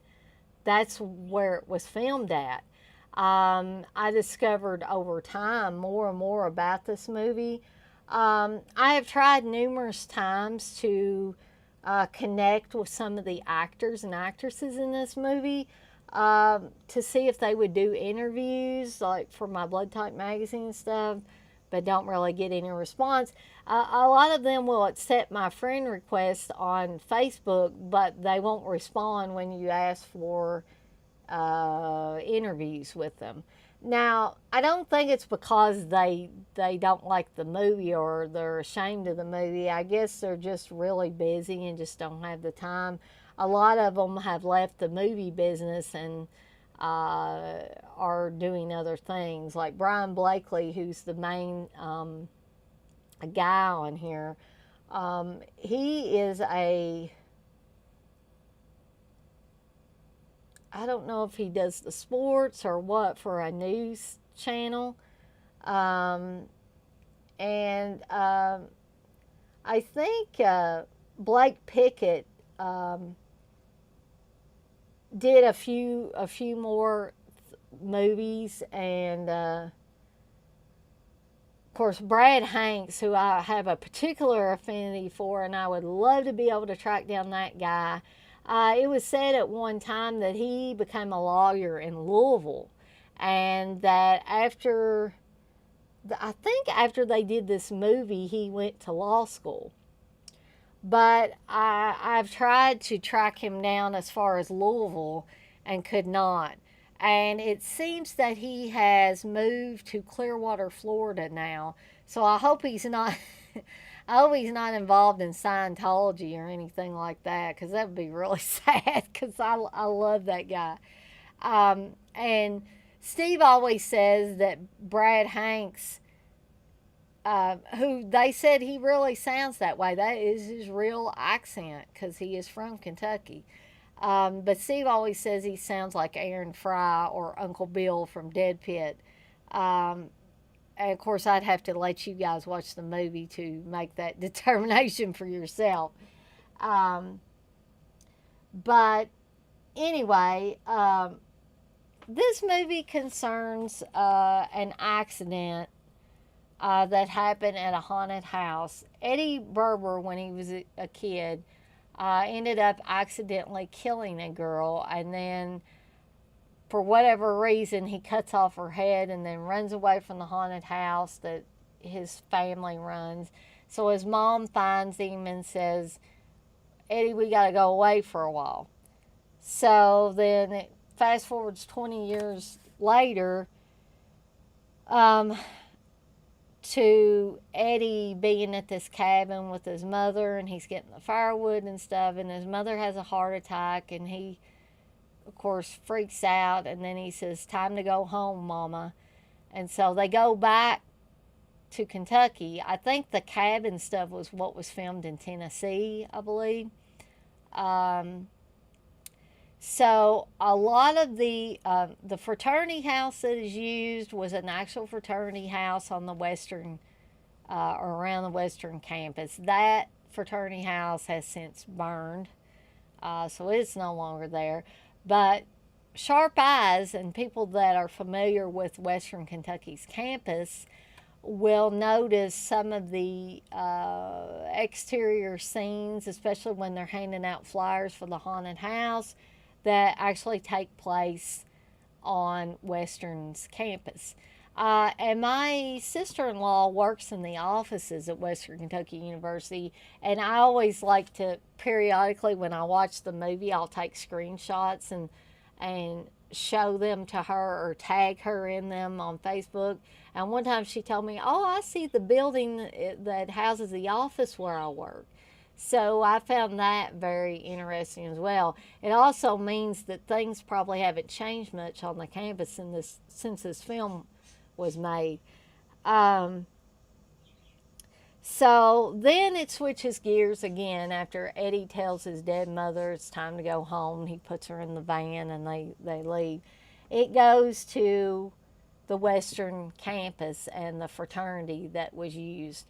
that's where it was filmed at. I discovered over time more and more about this movie. I have tried numerous times to connect with some of the actors and actresses in this movie to see if they would do interviews, like for my Blood Type magazine and stuff, but don't really get any response. A lot of them will accept my friend request on Facebook, but they won't respond when you ask for interviews with them. Now, I don't think it's because they don't like the movie or they're ashamed of the movie. I guess they're just really busy and just don't have the time. A lot of them have left the movie business and are doing other things. Like Brian Blakely, who's the main guy on here, he is I don't know if he does the sports or what for a news channel. And I think Blake Pickett did a few more movies, and of course Brad Hanks, who I have a particular affinity for, and I would love to be able to track down that guy. It was said at one time that he became a lawyer in Louisville, and that after they did this movie, he went to law school. But I've tried to track him down as far as Louisville and could not. And it seems that he has moved to Clearwater, Florida now. So I hope he's not I hope he's not involved in Scientology or anything like that, because that would be really sad, because I love that guy. And Steve always says that Brad Hanks, who they said he really sounds that way. That is his real accent, because he is from Kentucky. But Steve always says he sounds like Aaron Fry or Uncle Bill from Dead Pit. And of course, I'd have to let you guys watch the movie to make that determination for yourself. But anyway, this movie concerns an accident that happened at a haunted house. Eddie Berber, when he was a kid, ended up accidentally killing a girl, and then for whatever reason, he cuts off her head and then runs away from the haunted house that his family runs. So his mom finds him and says, Eddie, we got to go away for a while. So then it fast forwards 20 years later to Eddie being at this cabin with his mother, and he's getting the firewood and stuff, and his mother has a heart attack, and he, of course, freaks out, and then he says, time to go home, Mama. And so they go back to Kentucky. I think the cabin stuff was what was filmed in Tennessee, I believe. So a lot of the fraternity house that is used was an actual fraternity house on the western or around the western campus. That fraternity house has since burned, so it's no longer there. But sharp eyes and people that are familiar with Western Kentucky's campus will notice some of the exterior scenes, especially when they're handing out flyers for the haunted house, that actually take place on Western's campus. And my sister-in-law works in the offices at Western Kentucky University, and I always like to periodically, when I watch the movie, I'll take screenshots and show them to her or tag her in them on Facebook. And one time she told me, oh, I see the building that houses the office where I work. So I found that very interesting as well. It also means that things probably haven't changed much on the campus since this film was made. So then it switches gears again after Eddie tells his dead mother it's time to go home. He puts her in the van and they leave. It goes to the Western campus and the fraternity that was used.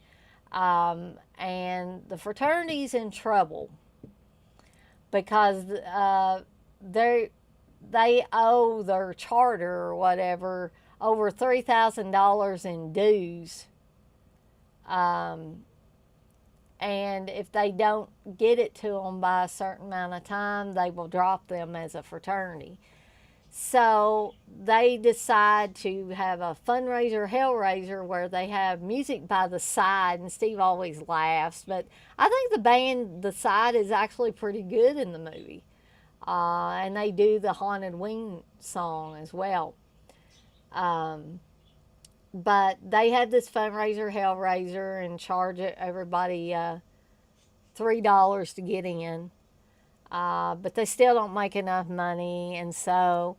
And the fraternity's in trouble because they owe their charter or whatever over $3,000 in dues. And if they don't get it to them by a certain amount of time, they will drop them as a fraternity. So they decide to have a fundraiser, Hellraiser, where they have music by the side, and Steve always laughs. But I think the band, The Side, is actually pretty good in the movie. And they do the Haunted Wing song as well. But they have this fundraiser, Hellraiser, and charge everybody $3 to get in. But they still don't make enough money, and so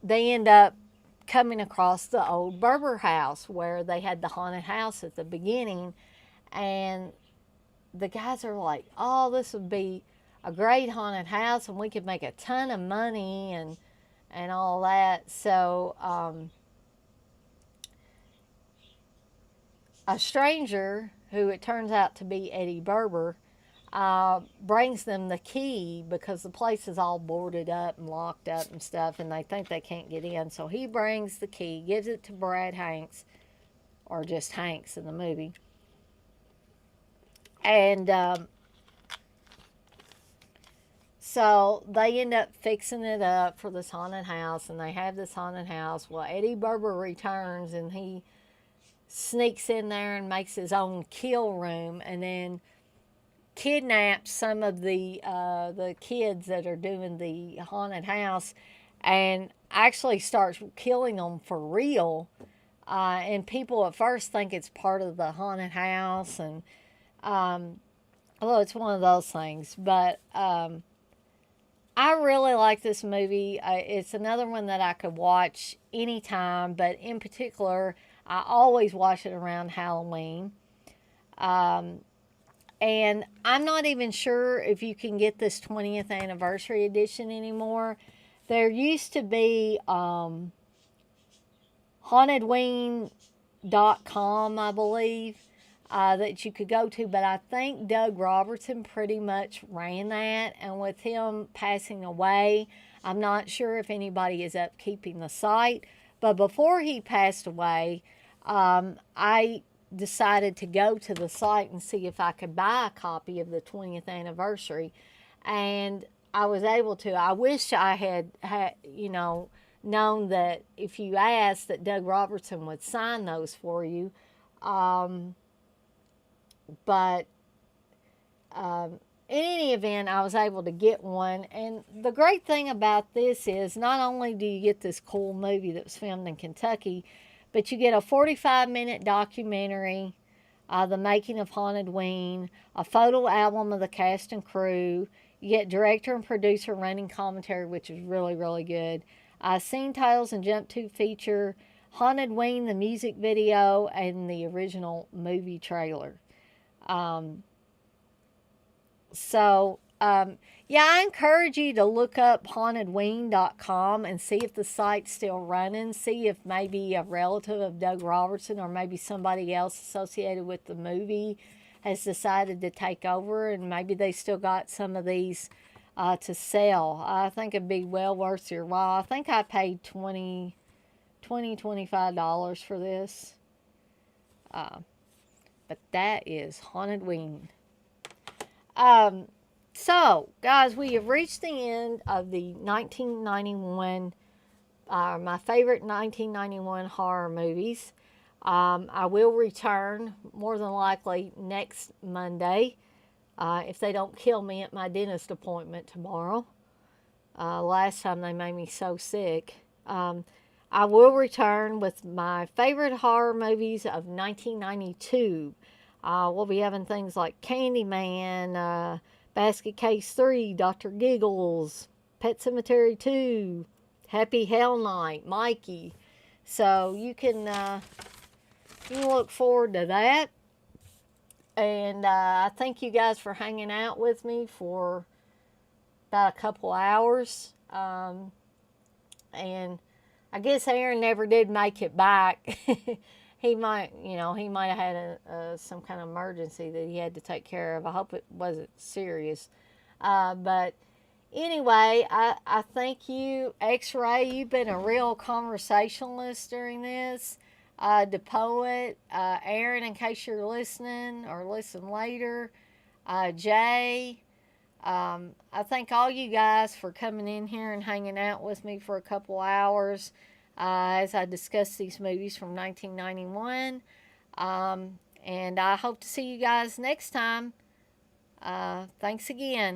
they end up coming across the old Berber house where they had the haunted house at the beginning, and the guys are like, oh, this would be a great haunted house and we could make a ton of money and all that. So a stranger, who it turns out to be Eddie Berber, brings them the key because the place is all boarded up and locked up and stuff, and they think they can't get in. So he brings the key, gives it to Brad Hanks, or just Hanks in the movie. And so they end up fixing it up for this haunted house, and they have this haunted house. Well, Eddie Berber returns, and he sneaks in there and makes his own kill room, and then kidnaps some of the kids that are doing the haunted house, and actually starts killing them for real. And people at first think it's part of the haunted house, and although it's one of those things. But I really like this movie. It's another one that I could watch anytime, but in particular, I always watch it around Halloween. And I'm not even sure if you can get this 20th anniversary edition anymore. There used to be hauntedwing.com, I believe, that you could go to, but I think Doug Robertson pretty much ran that, and with him passing away, I'm not sure if anybody is upkeeping the site, But before he passed away, I decided to go to the site and see if I could buy a copy of the 20th anniversary. And I was able to. I wish I had known that if you asked that Doug Robertson would sign those for you. But in any event, I was able to get one. And the great thing about this is not only do you get this cool movie that was filmed in Kentucky, but you get a 45-minute documentary, The Making of Haunted Ween, a photo album of the cast and crew. You get director and producer running commentary, which is really, really good. Scene titles and jump to feature Haunted Ween, the music video, and the original movie trailer. Yeah, I encourage you to look up hauntedween.com and see if the site's still running. See if maybe a relative of Doug Robertson or maybe somebody else associated with the movie has decided to take over, and maybe they still got some of these to sell. I think it'd be well worth your while. I think I paid $25 for this. But that is Haunted Ween. So, guys, we have reached the end of the 1991, my favorite 1991 horror movies. I will return, more than likely, next Monday, if they don't kill me at my dentist appointment tomorrow. Last time they made me so sick. I will return with my favorite horror movies of 1992. We'll be having things like Candyman, Basket Case 3, Dr. Giggles, Pet Sematary 2, Happy Hell Night, Mikey. So you can look forward to that. And I thank you guys for hanging out with me for about a couple hours. And I guess Aaron never did make it back. He might have had some kind of emergency that he had to take care of. I hope it wasn't serious. But anyway, I thank you. X-Ray, you've been a real conversationalist during this. The Poet, Aaron, in case you're listening or listen later. Jay, I thank all you guys for coming in here and hanging out with me for a couple hours. As I discuss these movies from 1991. And I hope to see you guys next time. Thanks again.